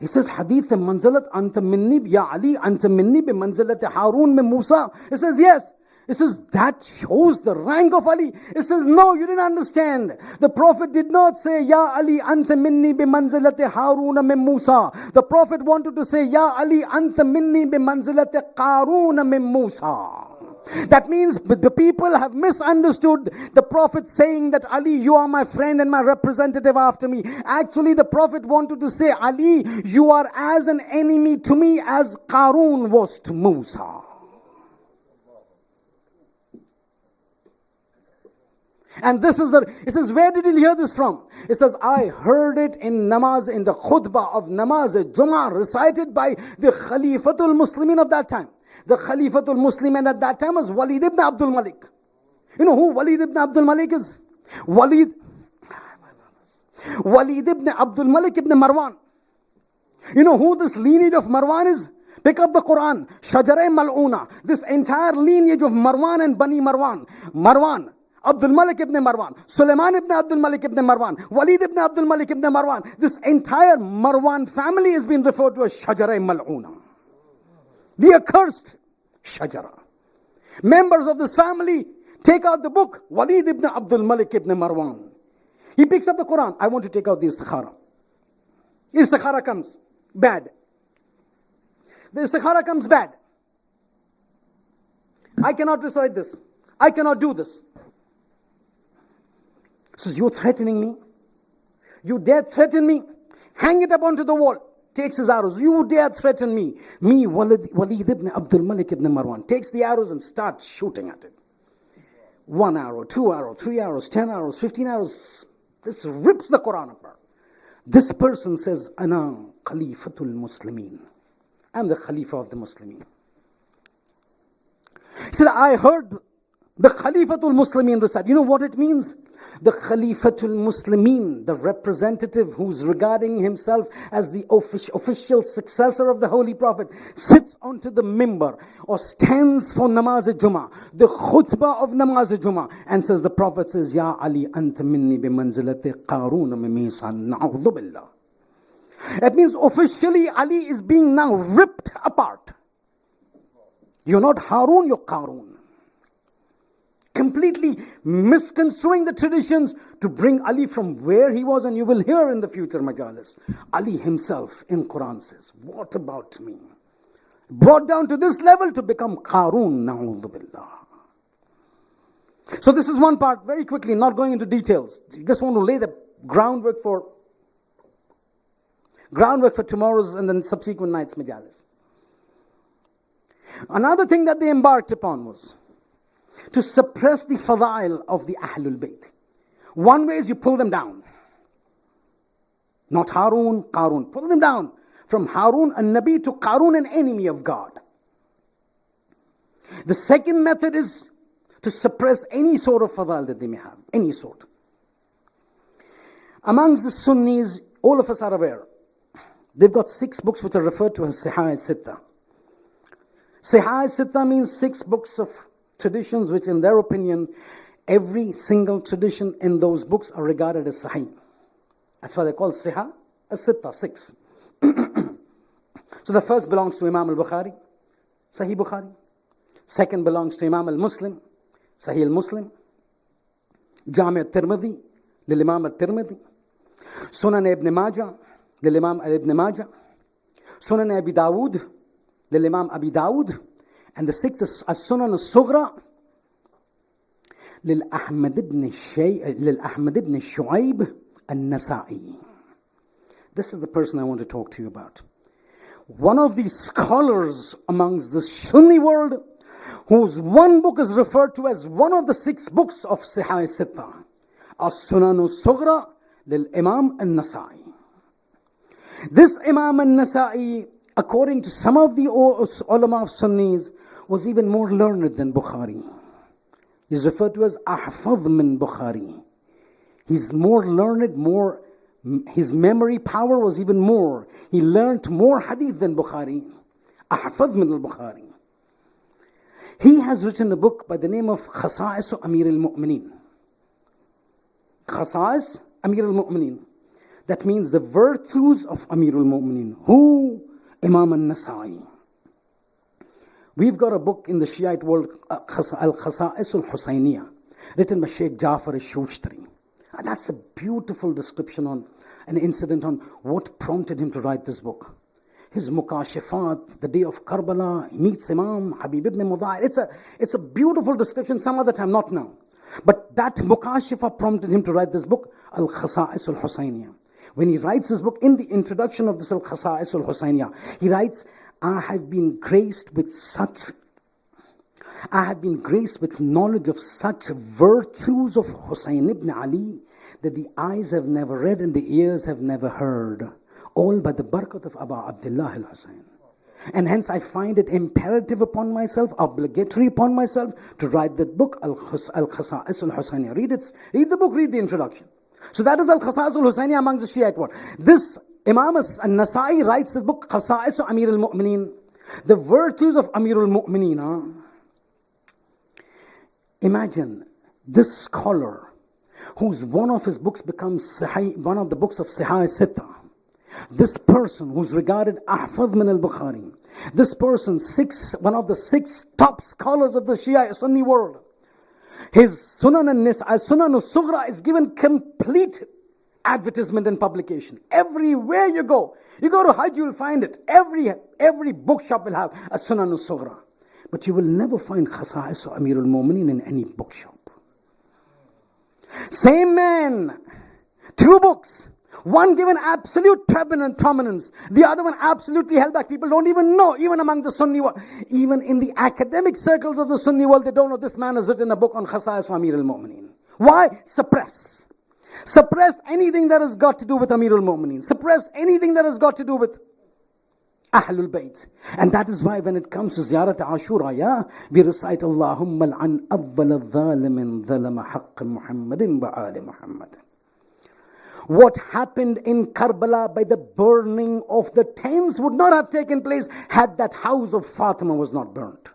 He says, hadith manzalat, anta minni ya Ali, anta minni bi manzalat Harun min Musa. He says, yes. He says, that shows the rank of Ali. He says, no, you didn't understand. The Prophet did not say, Ya Ali, anta minni bi manzilati Harun min Musa. The Prophet wanted to say, Ya Ali, anta minni bi manzilati Qarun min Musa. That means the people have misunderstood the Prophet saying that Ali, you are my friend and my representative after me. Actually, the Prophet wanted to say, Ali, you are as an enemy to me as Qarun was to Musa. And this is he says, where did he hear this from? He says, I heard it in namaz, in the khutbah of namaz Jummah, recited by the Khalifatul Muslimin of that time. The Khalifatul Muslimin at that time was Walid ibn Abdul Malik. You know who Walid ibn Abdul Malik is? Walid ibn Abdul Malik ibn Marwan. You know who this lineage of Marwan is? Pick up the Quran. Shajara Mal'una. This entire lineage of Marwan and Bani Marwan. Marwan. Abdul Malik ibn Marwan, Sulaiman ibn Abdul Malik ibn Marwan, Walid ibn Abdul Malik ibn Marwan. This entire Marwan family has been referred to as Shajara Mal'una. The accursed Shajara. Members of this family take out the book, Walid ibn Abdul Malik ibn Marwan. He picks up the Quran. I want to take out the istikhara. Istikhara comes bad. The istikhara comes bad. I cannot recite this. I cannot do this. Says, you're threatening me? You dare threaten me? Hang it up onto the wall. Takes his arrows. You dare threaten me? Me, Walid ibn Abdul Malik ibn Marwan. Takes the arrows and starts shooting at it. 1 arrow, 2 arrows, 3 arrows, 10 arrows, 15 arrows. This rips the Quran apart. This person says, Ana Khalifatul Muslimin. I'm the Khalifa of the Muslimin. He said, I heard the Khalifatul Muslimin recite. You know what it means? The Khalifatul Muslimin, the representative who's regarding himself as the official successor of the Holy Prophet, sits onto the mimbar or stands for Namaz Jummah, the khutbah of Namaz Jummah, and says, the Prophet says, Ya Ali, anta minni bi manzilati Qarun min Musa, na'udhu billah. That means officially Ali is being now ripped apart. You're not Harun, you're Qarun. Completely misconstruing the traditions to bring Ali from where he was, and you will hear in the future majalis. Ali himself in Quran says, what about me? Brought down to this level to become Qarun, na'udhu billah. So this is one part, very quickly, not going into details. Just want to lay the groundwork for tomorrow's and then subsequent nights majalis. Another thing that they embarked upon was to suppress the fadail of the Ahlul Bayt. One way is you pull them down. Not Harun, Qarun. Pull them down. From Harun, a Nabi, to Qarun, an enemy of God. The second method is to suppress any sort of fadail that they may have. Any sort. Amongst the Sunnis, all of us are aware, they've got 6 books which are referred to as Sihah Sitta. Sihah Sitta means 6 books of traditions which in their opinion, every single tradition in those books are regarded as Sahih. That's why they call Sihah Sitta, 6. So the first belongs to Imam al-Bukhari, Sahih Bukhari. Second belongs to Imam al-Muslim, Sahih al-Muslim. Jami' al-Tirmidhi, lil-Imam al-Tirmidhi. Sunan ibn Majah, lil-Imam ibn Majah. Sunan Abi Dawood, lil-Imam Abi Dawood. And the 6th is As-Sunan al-Sughra, lil-Ahmad ibn Shu'aib al-Nasa'i. This is the person I want to talk to you about. One of these scholars amongst the Sunni world, whose one book is referred to as one of the 6 books of Sihah Sitta, As-Sunan al-Sughra lil-Imam al-Nasa'i. This Imam al-Nasa'i, according to some of the ulama of Sunnis, was even more learned than Bukhari. He's referred to as Ahfadh min Bukhari. He's more learned, more His memory power was even more. He learnt more hadith than Bukhari. Ahfad min al-Bukhari. He has written a book by the name of Khasa'is Amir al-Mu'mineen. Khasa'is Amir al-Mu'mineen. That means the virtues of Amir al-Mu'mineen. Who? Imam al-Nasa'i. We've got a book in the Shiite world, Al-Khasa'is al-Husayniyah, written by Sheikh Jafar al-Shushtari. That's a beautiful description on an incident on what prompted him to write this book. His Mukashifat, the day of Karbala, he meets Imam Habib ibn Mudai. It's a beautiful description, some other time, not now. But that Mukashifa prompted him to write this book, Al-Khasa'is al-Husayniyah. When he writes this book, in the introduction of this Al-Khasa'is al-Husayniyah, he writes, I have been graced with knowledge of such virtues of Husayn ibn Ali that the eyes have never read and the ears have never heard, all by the barakat of Abu Abdullah al-Husayn. And hence I find it imperative upon myself, obligatory upon myself, to write that book, Al-Khasa'is al-Husayniyah. Read the book, read the introduction. So that is Al-Khasa'is al-Husayniyah amongst the Shiite world. This Imam al-Nasa'i writes this book, Khasa'is Amir al-Mu'mineen. The virtues of Amir al-Mu'mineen. Imagine this scholar, whose one of his books becomes one of the books of Sahih Sitta. This person who's regarded Ahfad min al-Bukhari. This person, one of the 6 top scholars of the Shia Sunni world. His Sunan al-Sughra is given complete advertisement and publication. Everywhere you go to Hajj, you'll find it. Every bookshop will have a Sunan al-Sughra. But you will never find Khasa'is Amir al-Mu'mineen in any bookshop. Same man, 2 books. One given absolute prominence, the other one absolutely held back. People don't even know, even among the Sunni world. Even in the academic circles of the Sunni world, they don't know this man has written a book on Khasa'is Amir al-Mu'mineen. Why? Suppress anything that has got to do with Amir al-Mu'mineen. Suppress anything that has got to do with Ahlul Bayt. And that is why when it comes to Ziyarat Ashura, we recite Allahumma al'an awwal al-zalimin zalama haqq Muhammadin wa ali Muhammad. What happened in Karbala by the burning of the tents would not have taken place had that house of Fatima was not burnt.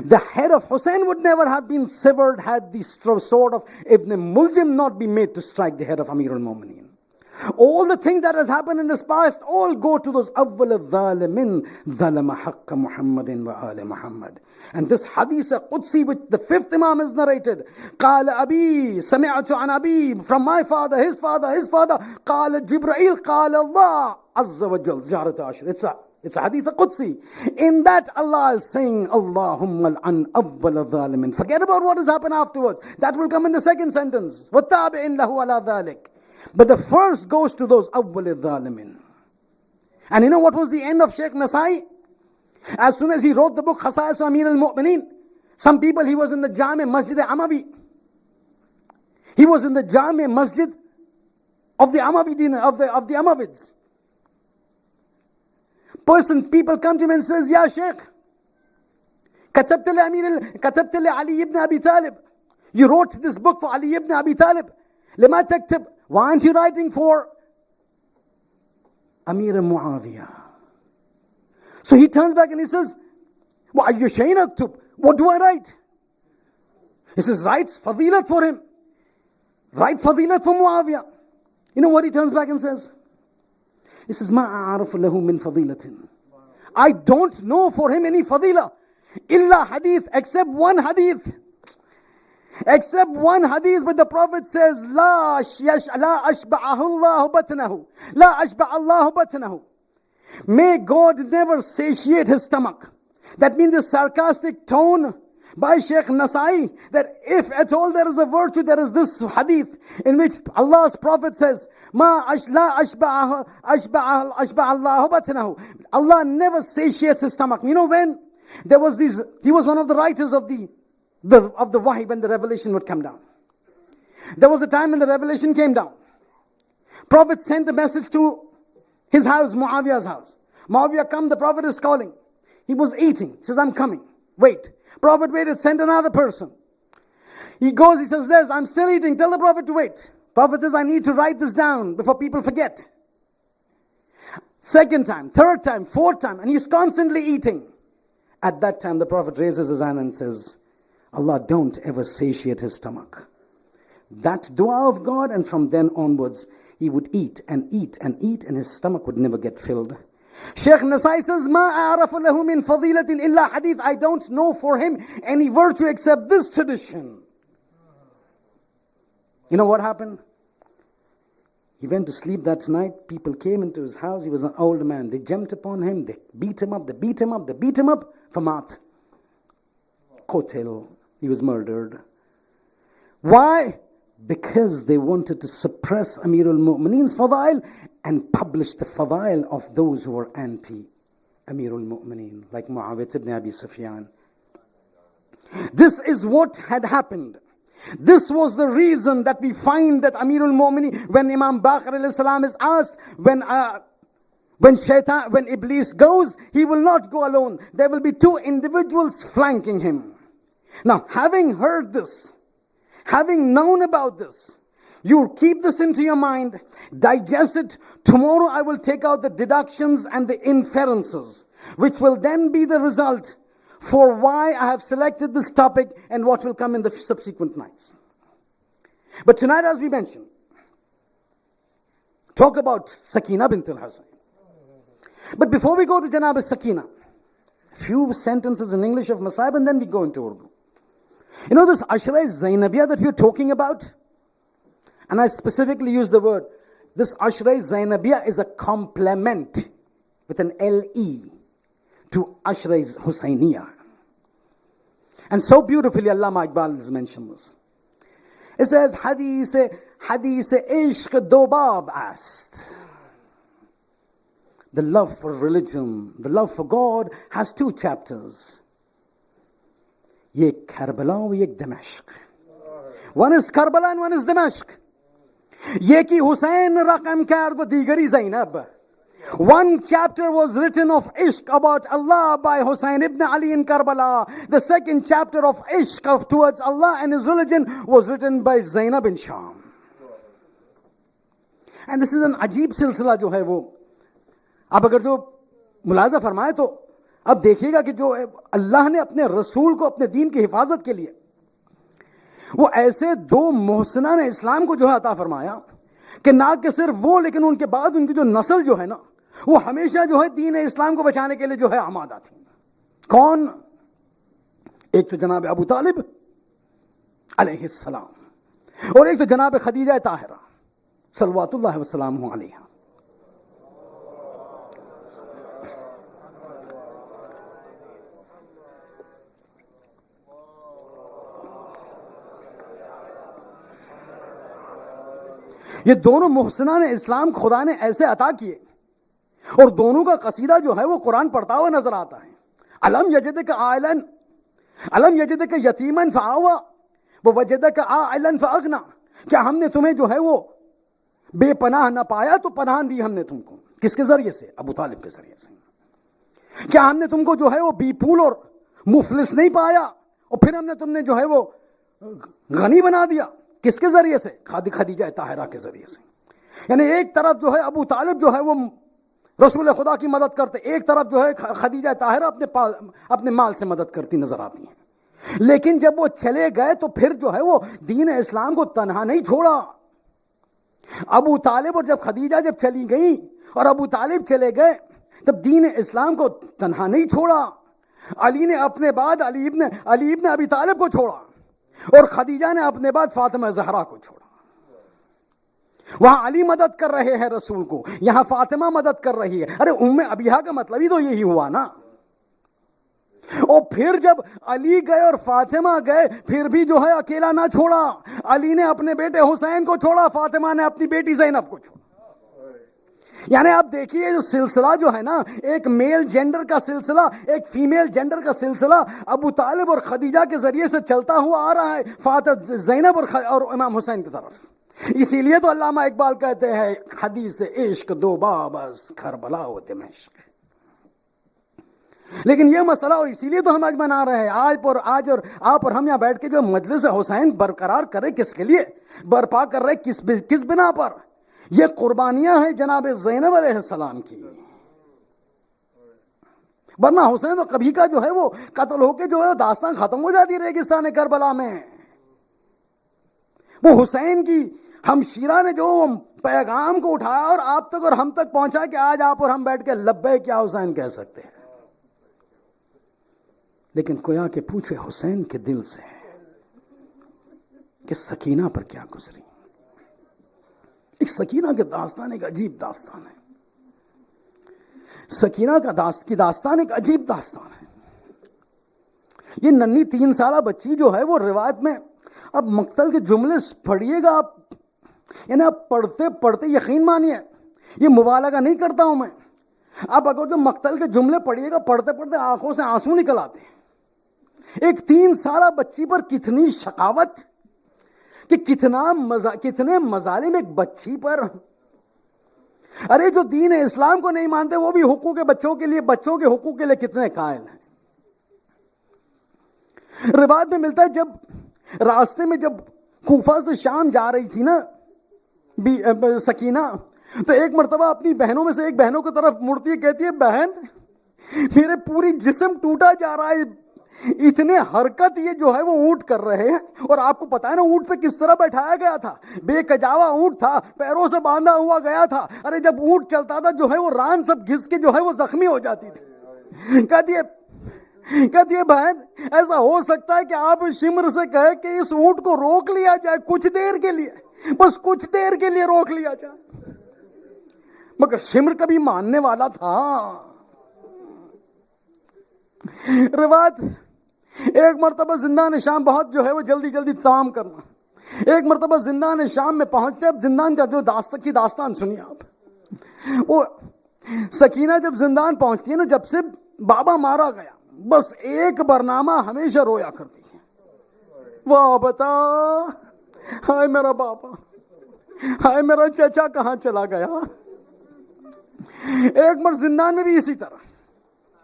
The head of Hussein would never have been severed had the sword of Ibn Muljim not been made to strike the head of Amir al-Mu'mineen. All the things that has happened in this past all go to those awwal al-zalimin zalama haqqa Muhammadin wa ali Muhammad. And this hadith Qudsi, which the 5th Imam has narrated, قال أبي سمعت عن أبي, from my father, his father, قال جبرائيل قال الله عز وجل زيارة عاشور. It's a hadith Qudsi. In that Allah is saying, Allahumma al'an awwal al-zalimin. Forget about what has happened afterwards. That will come in the second sentence. وَالتَّابِعِنْ لَهُ عَلَى ذَلِكَ. But the first goes to those awwal al-zalimin. And you know what was the end of Sheikh Nasai? As soon as he wrote the book Khasa'is Amir al-Mu'mineen, some people, he was in the Jami Masjid Amavi. He was in the Jami Masjid of the Amavids. People come to him and says, Ya Sheikh, كتبت لعلي ibn Abi Talib. You wrote this book for Ali ibn Abi Talib. لما تكتب? Why aren't you writing for Amir Muawiyah? So he turns back and he says, what do I write? He says, write fadilat for him. Write fadilat for Muawiyah. You know what he turns back and says? He says, ما أعرف له من فضيلة. I don't know for him any fadila. Illa hadith, except one hadith. Except one hadith, but the Prophet says, لا أشبعه الله بطنه. لا أشبع الله بطنه. May God never satiate his stomach. That means a sarcastic tone by Sheikh Nasai, that if at all there is a virtue, there is this hadith in which Allah's Prophet says, لا أشبع الله بطنه. Allah never satiates his stomach. You know when? He was one of the writers of the wahi when the revelation would come down. There was a time when the revelation came down. Prophet sent a message to his house, Muawiyah's house. Muawiyah come, the Prophet is calling. He was eating. He says, I'm coming. Wait. Prophet waited, sent another person. He goes, he says, I'm still eating. Tell the Prophet to wait. Prophet says, I need to write this down before people forget. Second time, third time, fourth time, and he's constantly eating. At that time, the Prophet raises his hand and says, Allah, don't ever satiate his stomach. That dua of God, and from then onwards, he would eat and eat and eat, and his stomach would never get filled. Sheikh Nasai says, Ma a'rafu lahu min fadilatin illa hadith. I don't know for him any virtue except this tradition. You know what happened? He went to sleep that night. People came into his house. He was an old man. They jumped upon him. They beat him up. They beat him up. They beat him up. Famat. Qotil. He was murdered. Why? Because they wanted to suppress Amirul Mu'mineen's fadail and publish the fadail of those who were anti-Amirul Mu'mineen, like Muawiyah ibn Abi Sufyan. This is what had happened. This was the reason that we find that Amirul Mu'mineen, when Imam Baqir alayhi salam is asked, when Iblis goes, he will not go alone. There will be two individuals flanking him. Now, having heard this, having known about this, you keep this into your mind, digest it. Tomorrow I will take out the deductions and the inferences, which will then be the result for why I have selected this topic and what will come in the subsequent nights. But tonight, as we mentioned, talk about Sakina bint al-Husayn. But before we go to Janab Sakina, a few sentences in English of Masayib, and then we go into Urdu. You know this Ashura Zainabiyah that we're talking about? And I specifically use the word, this Ashura Zainabiyah is a complement with an L-E to Ashura Husayniyah. And so beautifully Allama Iqbal has mentioned this. It says, Hadith ishq do bab ast. The love for religion, the love for God has two chapters. Yek Karbala ve yek Damashq. One is Karbala and one is Damashq. Yeki Hussain raqam kard wa digari Zainab. One chapter was written of Ishq about Allah by Hussain ibn Ali in Karbala. The second chapter of Ishq towards Allah and His religion was written by Zainab in Sham. And this is an ajeeb silsila jo hai wo. अब अगर जो मुलाजा फरमाए तो अब देखिएगा कि जो अल्लाह ने अपने रसूल को अपने दीन की हिफाजत के लिए वो ऐसे दो मोहसिना ने इस्लाम को जो है अता फरमाया कि ना कि सिर्फ वो लेकिन उनके बाद उनकी जो नस्ल जो है ना वो हमेशा जो है दीन इस्लाम को बचाने के लिए जो है आमादा थी. कौन? एक तो जनाब अबू तालिब अलैहिस्सलाम और एक तो जनाब खदीजा ताहिरा सल्लल्लाहु वसल्लम अलैहा. ये दोनों मुहसिना ने इस्लाम खुदा ने ऐसे अता किए और दोनों का कसीदा जो है वो कुरान पढ़ता हुआ नजर आता है. अलम यजिदक आइलन अलम यजिदक यतीमन फआवा व वजदक आइलन फअगना. क्या हमने तुम्हें जो है वो बेपनाह न पाया तो पनाह दी हमने तुमको. किसके जरिए से? अबू तालिब के जरिए से. क्या हमने तुमको जो है वो बीपुल और मुफलिस नहीं पाया और फिर हमने तुमने जो है वो गनी बना दिया. किसके जरिए से? खदीजा ताहिरा के जरिए से. यानी एक तरफ जो है अबू तालिब जो है वो रसूल खुदा की मदद करते, एक तरफ जो है खदीजा ताहिरा अपने माल से मदद करती नजर आती हैं. लेकिन जब वो चले गए तो फिर जो है वो दीन इस्लाम को तन्हा नहीं छोड़ा. अबू तालिब और जब खदीजा जब चली गई और अबू तालिब चले गए तब दीन इस्लाम को तन्हा नहीं छोड़ा. अली ने अपने बाद अली इब्न अबी तालिब को छोड़ा और खदीजा ने अपने बाद फातिमा ज़हरा को छोड़ा. वहां अली मदद कर रहे हैं रसूल को, यहां फातिमा मदद कर रही है. अरे उम्मे अबिहा का मतलब ही तो यही हुआ ना. और फिर जब अली गए और फातिमा गए फिर भी जो है अकेला ना छोड़ा. अली ने अपने बेटे हुसैन को छोड़ा, फातिमा ने अपनी बेटी ज़ैनब को छोड़ा. यानी आप देखिए जो सिलसिला जो है ना, एक मेल जेंडर का सिलसिला, एक फीमेल जेंडर का सिलसिला अबू तालिब और खदीजा के जरिए से चलता हुआ आ रहा है ज़ैनब और इमाम हुसैन की तरफ. इसीलिए तो अल्लामा इकबाल कहते हैं हदीस इश्क दो बाबस करबला व दिमश्क. لیکن یہ مسئلہ، اور اسی لیے تو ہم آج منا رہے ہیں، آج اور آپ اور ہم یہاں بیٹھ کے جو مجلس حسین برقرار کرے کس کے لیے، برپا کر رہے کس بنا پر؟ یہ قربانیاں ہیں جناب زینب علیہ السلام کی، ورنہ حسین تو کبھی کا جو ہے وہ قتل ہو کے جو ہے داستان ختم ہو جاتی ریگستان کربلا میں۔ وہ حسین کی ہمشیرہ نے جو پیغام کو اٹھایا اور آپ تک اور ہم تک پہنچا کہ آج آپ اور ہم بیٹھ کے لبیک یا حسین کہہ سکتے ہیں۔ لیکن کوئی آ کے پوچھے حسین کے دل سے کہ سکینہ پر کیا گزری؟ ایک سکینہ کے داستان ایک عجیب داستان ہے، سکینہ کی داستان ایک عجیب داستان ہے۔ یہ ننھی 3 سالہ بچی جو ہے وہ روایت میں، اب مقتل کے جملے پڑھیے گا آپ، یعنی آپ پڑھتے پڑھتے یقین مانیے، یہ مبالغہ نہیں کرتا ہوں میں، اب اگر جو مقتل کے جملے پڑھیے گا پڑھتے پڑھتے آنکھوں سے آنسو نکل آتے ہیں۔ ایک 3 سالہ بچی پر کتنی شقاوت، کہ کتنے مظالم ایک بچی پر۔ ارے جو دین اسلام کو نہیں مانتے وہ بھی حقوق بچوں کے لیے، بچوں کے حقوق کے لیے کتنے قائل ہیں۔ روایت میں ملتا ہے جب راستے میں جب کوفہ سے شام جا رہی تھی نا سکینہ، تو ایک مرتبہ اپنی بہنوں میں سے ایک بہنوں کی طرف مڑتی ہے، کہتی ہے بہن میرے پوری جسم ٹوٹا جا رہا ہے، اتنے حرکت یہ جو ہے وہ اونٹ کر رہے ہیں، اور آپ کو پتا ہے نا اونٹ پہ کس طرح بیٹھایا گیا تھا، بے کجاوا اونٹ تھا، پیروں سے باندھا ہوا گیا تھا۔ ارے جب اونٹ چلتا تھا جو ہے وہ ران سب گھس کے جو ہے وہ زخمی ہو جاتی تھی۔ کہتی ہے بہن ایسا ہو سکتا ہے کہ آپ شمر سے کہے کہ اس اونٹ کو روک لیا جائے کچھ دیر کے لیے، بس کچھ دیر کے لیے روک لیا جائے۔ مگر شمر کبھی ماننے والا تھا؟ روایت ایک مرتبہ زندان شام، بہت جو ہے وہ جلدی تمام کرنا، ایک مرتبہ زندان شام میں پہنچتے، اب زندان کا جو داستان سنیے آپ۔ وہ سکینہ جب زندان پہنچتی ہے نا، جب سے بابا مارا گیا بس ایک برنامہ ہمیشہ رویا کرتی ہے، واہ بتا ہائے میرا بابا، ہائے میرا چچا کہاں چلا گیا۔ ایک مر زندان میں بھی اسی طرح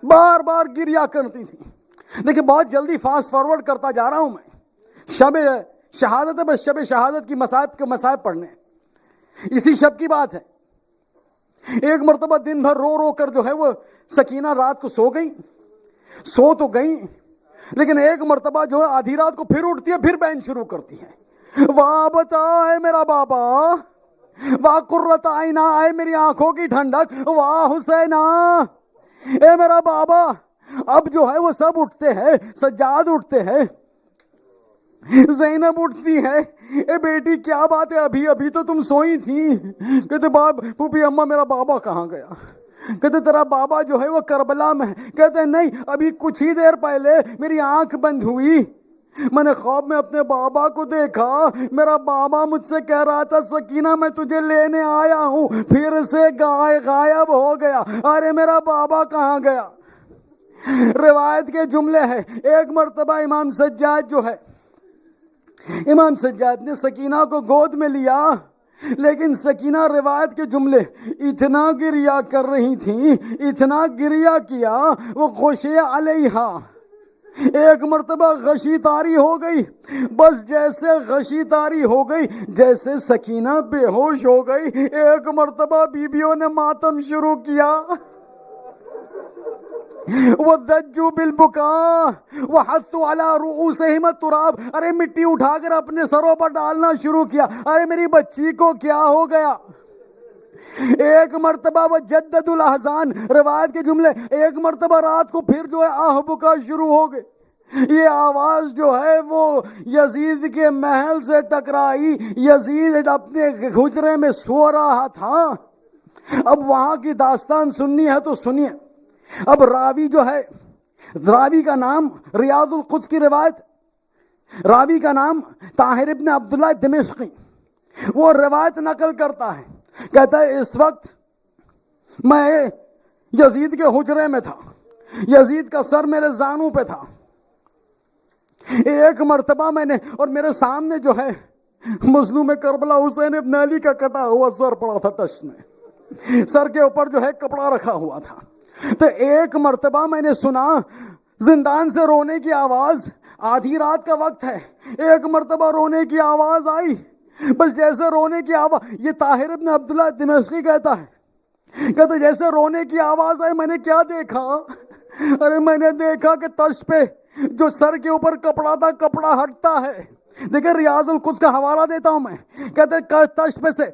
بار بار گریا کرتی تھی۔ دیکھیں بہت جلدی فاسٹ فارورڈ کرتا جا رہا ہوں میں، شب شہادت ہے، بس شب شہادت کی مصائب پڑھنے، اسی شب کی بات ہے۔ ایک مرتبہ دن بھر رو کر جو ہے وہ سکینہ رات کو سو تو گئی، لیکن ایک مرتبہ جو ہے آدھی رات کو پھر اٹھتی ہے، پھر بین شروع کرتی ہے، واہ بتا اے میرا بابا، واہ قرۃ عینا اے میری آنکھوں کی ٹھنڈک، واہ حسینہ اے میرا بابا۔ اب جو ہے وہ سب اٹھتے ہیں، سجاد اٹھتے ہیں، زینب اٹھتی ہے، اے بیٹی کیا بات ہے، ابھی تو تم سوئی تھی۔ کہتے پھوپھی اماں میرا بابا کہاں گیا؟ کہتے تیرا بابا جو ہے وہ کربلا میں۔ کہتے نہیں، ابھی کچھ ہی دیر پہلے میری آنکھ بند ہوئی، میں نے خواب میں اپنے بابا کو دیکھا، میرا بابا مجھ سے کہہ رہا تھا سکینہ میں تجھے لینے آیا ہوں، پھر سے غائب ہو گیا، ارے میرا بابا کہاں گیا۔ روایت کے جملے ہیں، ایک مرتبہ امام سجاد نے سکینہ کو گود میں لیا، لیکن سکینہ روایت کے جملے اتنا گریا کر رہی تھی، اتنا گریا کیا وہ غشی علیہا، ایک مرتبہ غشی طاری ہو گئی، بس جیسے غشی طاری ہو گئی جیسے سکینہ بے ہوش ہو گئی، ایک مرتبہ بیبیوں نے ماتم شروع کیا، وَضَجُّوا بِالْبُكَاءِ وَحَثُّوا عَلَى رُؤُوسِهِمُ التُّرَابَ، ارے مٹی اٹھا کر اپنے سروں پر ڈالنا شروع کیا، ارے میری بچی کو کیا ہو گیا۔ ایک مرتبہ وہ جدد الاحزان، روایت کے جملے، ایک مرتبہ رات کو پھر جو ہے آہ بکا شروع ہو گئے، یہ آواز جو ہے وہ یزید کے محل سے ٹکرائی، یزید اپنے حجرے میں سو رہا تھا۔ اب وہاں کی داستان سننی ہے تو سنیے۔ اب راوی جو ہے، راوی کا نام ریاض القدس کی روایت، راوی کا نام طاہر ابن عبداللہ دمشقی، وہ روایت نقل کرتا ہے، کہتا ہے اس وقت میں یزید کے حجرے میں تھا، یزید کا سر میرے زانوں پہ تھا، ایک مرتبہ میں نے، اور میرے سامنے جو ہے مظلوم کربلا حسین ابن علی کا کٹا ہوا سر پڑا تھا، ٹش میں سر کے اوپر جو ہے کپڑا رکھا ہوا تھا، تو ایک مرتبہ میں نے سنا زندان سے رونے کی آواز، آدھی رات کا وقت ہے، ایک مرتبہ رونے کی آواز آئی، بس جیسے رونے کی آواز، یہ طاہر ابن عبداللہ دمشقی کہتا ہے جیسے رونے کی آواز آئی، میں نے کیا دیکھا؟ ارے میں نے دیکھا کہ تش پہ جو سر کے اوپر کپڑا تھا، کپڑا ہٹتا ہے. دیکھیں ریاض القدس کا حوالہ دیتا ہوں میں، کہتے تش پہ سے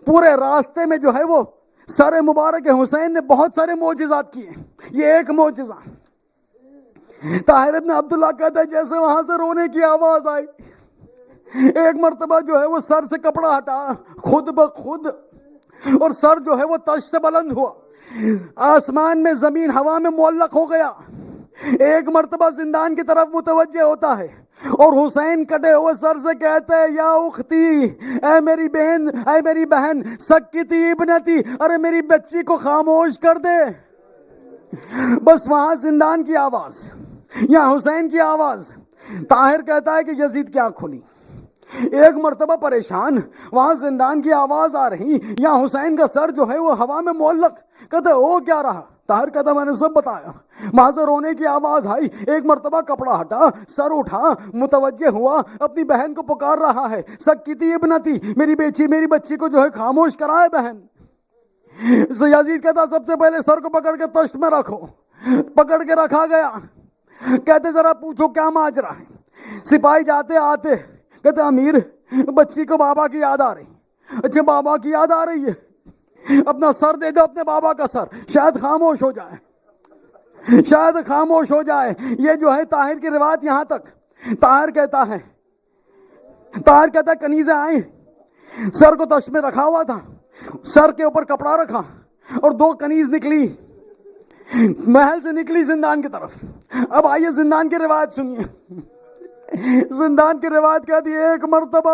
پورے راستے میں جو ہے وہ سر مبارک حسین نے بہت سارے معجزات کیے، یہ ایک معجزہ. طاہر ابن عبداللہ کہتا ہے جیسے وہاں سے رونے کی آواز آئی، ایک مرتبہ جو ہے وہ سر سے کپڑا ہٹا خود بخود، اور سر جو ہے وہ تش سے بلند ہوا، آسمان میں زمین ہوا میں معلق ہو گیا. ایک مرتبہ زندان کی طرف متوجہ ہوتا ہے اور حسین کٹے ہوئے سر سے کہتے ہیں یا اختی، اے میری بہن، اے میری بہن، سکتی ابنتی، ارے میری بچی کو خاموش کر دے. بس وہاں زندان کی آواز یا حسین کی آواز. طاہر کہتا ہے کہ یزید کی آنکھ کھلی، ایک مرتبہ پریشان، وہاں زندان کی آواز آ رہی یا حسین کا سر جو ہے وہ ہوا میں معلق. کہتے ہو کیا رہا؟ طاہر کہتا میں نے سب بتایا. وہاں سے رونے کی آواز آئی، ایک مرتبہ کپڑا ہٹا، سر اٹھا، متوجہ ہوا، اپنی بہن کو پکار رہا ہے، سکتی ابنتی، میری بچی کو جو ہے خاموش کرائے بہن. یزید کہتا سب سے پہلے سر کو پکڑ کے تشت میں رکھو. پکڑ کے رکھا گیا. کہتے ذرا پوچھو کیا ماجرا ہے. سپاہی جاتے آتے کہتے امیر بچی کو بابا کی یاد آ رہی. اچھا بابا کی یاد آ رہی ہے، اپنا سر دے دو اپنے بابا کا سر، شاید خاموش ہو جائے، شاید خاموش ہو جائے. یہ جو ہے طاہر کی روایت یہاں تک. طاہر کہتا ہے کنیزیں آئیں، سر کو تش میں رکھا ہوا تھا، سر کے اوپر کپڑا رکھا اور دو کنیز نکلی، محل سے نکلی زندان کی طرف. اب آئیے زندان کی روایت سنیے. زندان کی روایت کہتی ہے ایک مرتبہ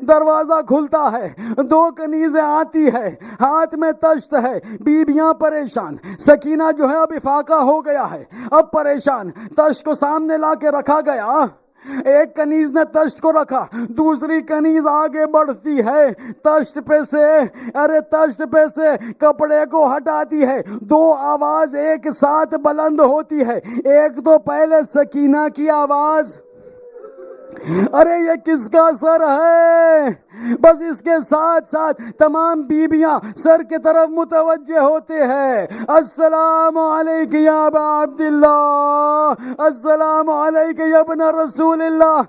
دروازہ کھلتا ہے، دو کنیزیں آتی ہے، ہاتھ میں تشت ہے، بیبیاں پریشان. سکینہ جو ہے اب افاقہ ہو گیا ہے، اب پریشان. تشت کو سامنے لا کے رکھا گیا، ایک کنیز نے تشت کو رکھا، دوسری کنیز آگے بڑھتی ہے، تشت پہ سے کپڑے کو ہٹاتی ہے. دو آواز ایک ساتھ بلند ہوتی ہے. ایک تو پہلے سکینہ کی آواز، ارے یہ کس کا سر ہے؟ بس اس کے ساتھ ساتھ تمام بیبیاں سر کی طرف متوجہ ہوتے ہیں. السلام علیک یا ابا عبداللہ، السلام علیک یا ابن رسول اللہ.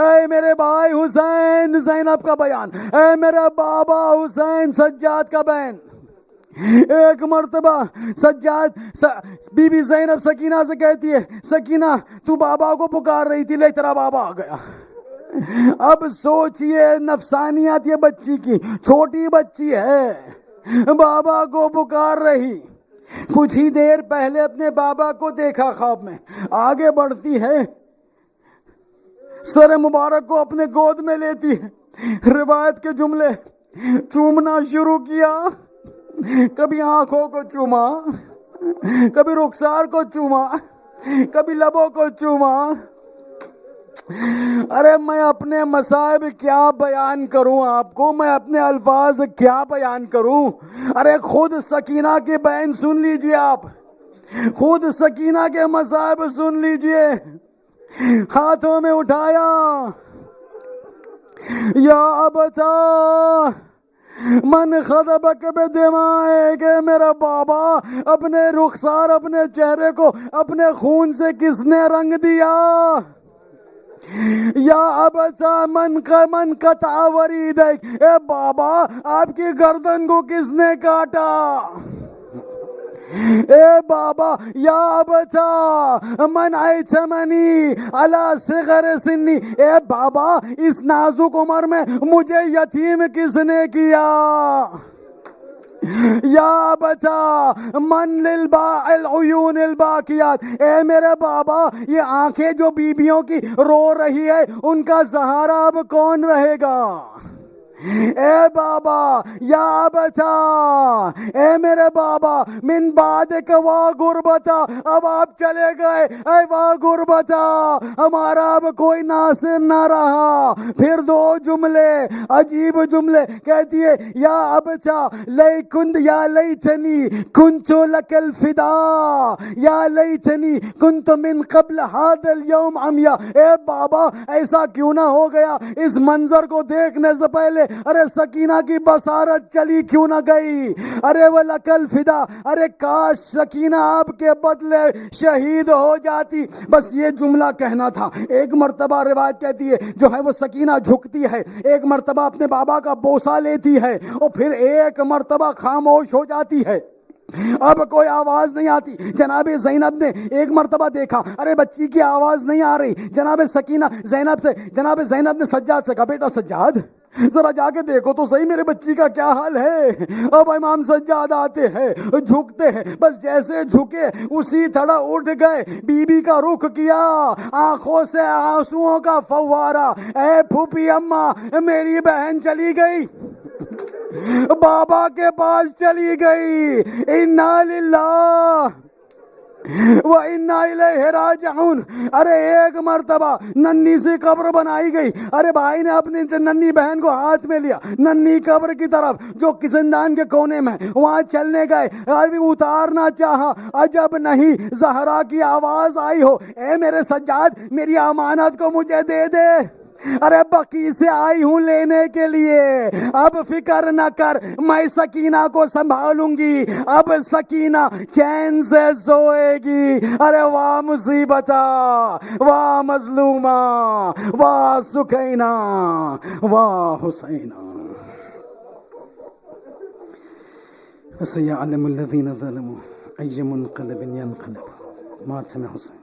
اے میرے بھائی حسین، زینب کا بیان، اے میرے بابا حسین، سجاد کا بہن. ایک مرتبہ بی بی زینب سکینہ سے کہتی ہے سکینہ تو بابا کو پکار رہی تھی، لے تیرا بابا آ گیا. اب سوچئے نفسانیت یہ بچی کی، چھوٹی بچی ہے، بابا کو پکار رہی. کچھ ہی دیر پہلے اپنے بابا کو دیکھا خواب میں، آگے بڑھتی ہے، سر مبارک کو اپنے گود میں لیتی ہے، روایت کے جملے، چومنا شروع کیا. کبھی آنکھوں کو چوما، کبھی رخسار کو چوما، کبھی لبوں کو چوما. ارے میں اپنے مصائب کیا بیان کروں آپ کو، میں اپنے الفاظ کیا بیان کروں. ارے خود سکینہ کی بہن سن لیجئے، آپ خود سکینہ کے مصائب سن لیجئے. ہاتھوں میں اٹھایا، یا ابتا من خضبک بدمائے، کہ میرا بابا اپنے رخسار، اپنے چہرے کو اپنے خون سے کس نے رنگ دیا؟ یا ابتا من قطع وریدک، اے بابا آپ کی گردن کو کس نے کاٹا؟ اے بابا یا ابتا من ایتمنی علی صغر سنی، اے بابا اس نازک عمر میں مجھے یتیم کس نے کیا؟ یا ابتا من العیون الباکیات، اے میرے بابا یہ آنکھیں جو بیبیوں کی رو رہی ہے ان کا سہارا اب کون رہے گا؟ اے بابا یا ابتا، اے میرے بابا، من بعدک وا غربتا، اب آپ چلے گئے، اے وا غربتا، ہمارا اب کوئی ناصر نہ رہا۔ پھر دو جملے، عجیب جملے، کہتی ہے یا ابتا یا لیتنی کنت لک الفدا، یا لیتنی کنت من قبل هذا اليوم عمیا۔ اے بابا ایسا کیوں نہ ہو گیا، اس منظر کو دیکھنے سے پہلے ارے سکینہ کی بصارت چلی کیوں نہ گئی؟ ارے وَلَكَ الْفِدَا، ارے کاش سکینہ آپ کے بدلے شہید ہو جاتی۔ بس یہ جملہ کہنا تھا۔ ایک مرتبہ روایت کہتی ہے جو ہے وہ سکینہ جھکتی ہے، ایک مرتبہ اپنے بابا کا بوسہ لیتی ہے، اور پھر ایک مرتبہ خاموش ہو جاتی ہے، اب کوئی آواز نہیں آتی۔ جناب زینب نے ایک مرتبہ دیکھا، ارے بچی کی آواز نہیں آ رہی۔ جناب سکینہ جناب زینب نے سجاد سے کہا بیٹا سجاد ذرا جا کے دیکھو تو صحیح میرے بچی کا کیا حال ہے۔ اب امام سجاد آتے ہیں، جھکتے ہیں، بس جیسے جھکے اسی طرح اٹھ گئے، بی بی کا رخ کیا، آنکھوں سے آنسوؤں کا فوارہ، اے پھوپھی اماں میری بہن چلی گئی، بابا کے پاس چلی گئی، انا للہ وَإِنَّا إِلَيْهِ رَاجِعُونَ۔ ارے ایک مرتبہ ننھی سی قبر بنائی گئی، ارے بھائی نے اپنی ننھی بہن کو ہاتھ میں لیا، ننھی قبر کی طرف جو زندان کے کونے میں، وہاں چلنے گئے، ابھی اتارنا چاہا، عجب نہیں زہرا کی آواز آئی ہو، اے میرے سجاد میری امانت کو مجھے دے دے، ارے بقی سے آئی ہوں لینے کے لیے، اب فکر نہ کر میں سکینہ کو سنبھالوں گی، اب سکینہ چین سے سوئے گی۔ ارے واہ مصیبتا، واہ مظلومہ، واہ سکینہ، واہ حسینہ۔ فسيعلم الذين ظلموا أي منقلب ينقلب۔ مات میں حسین۔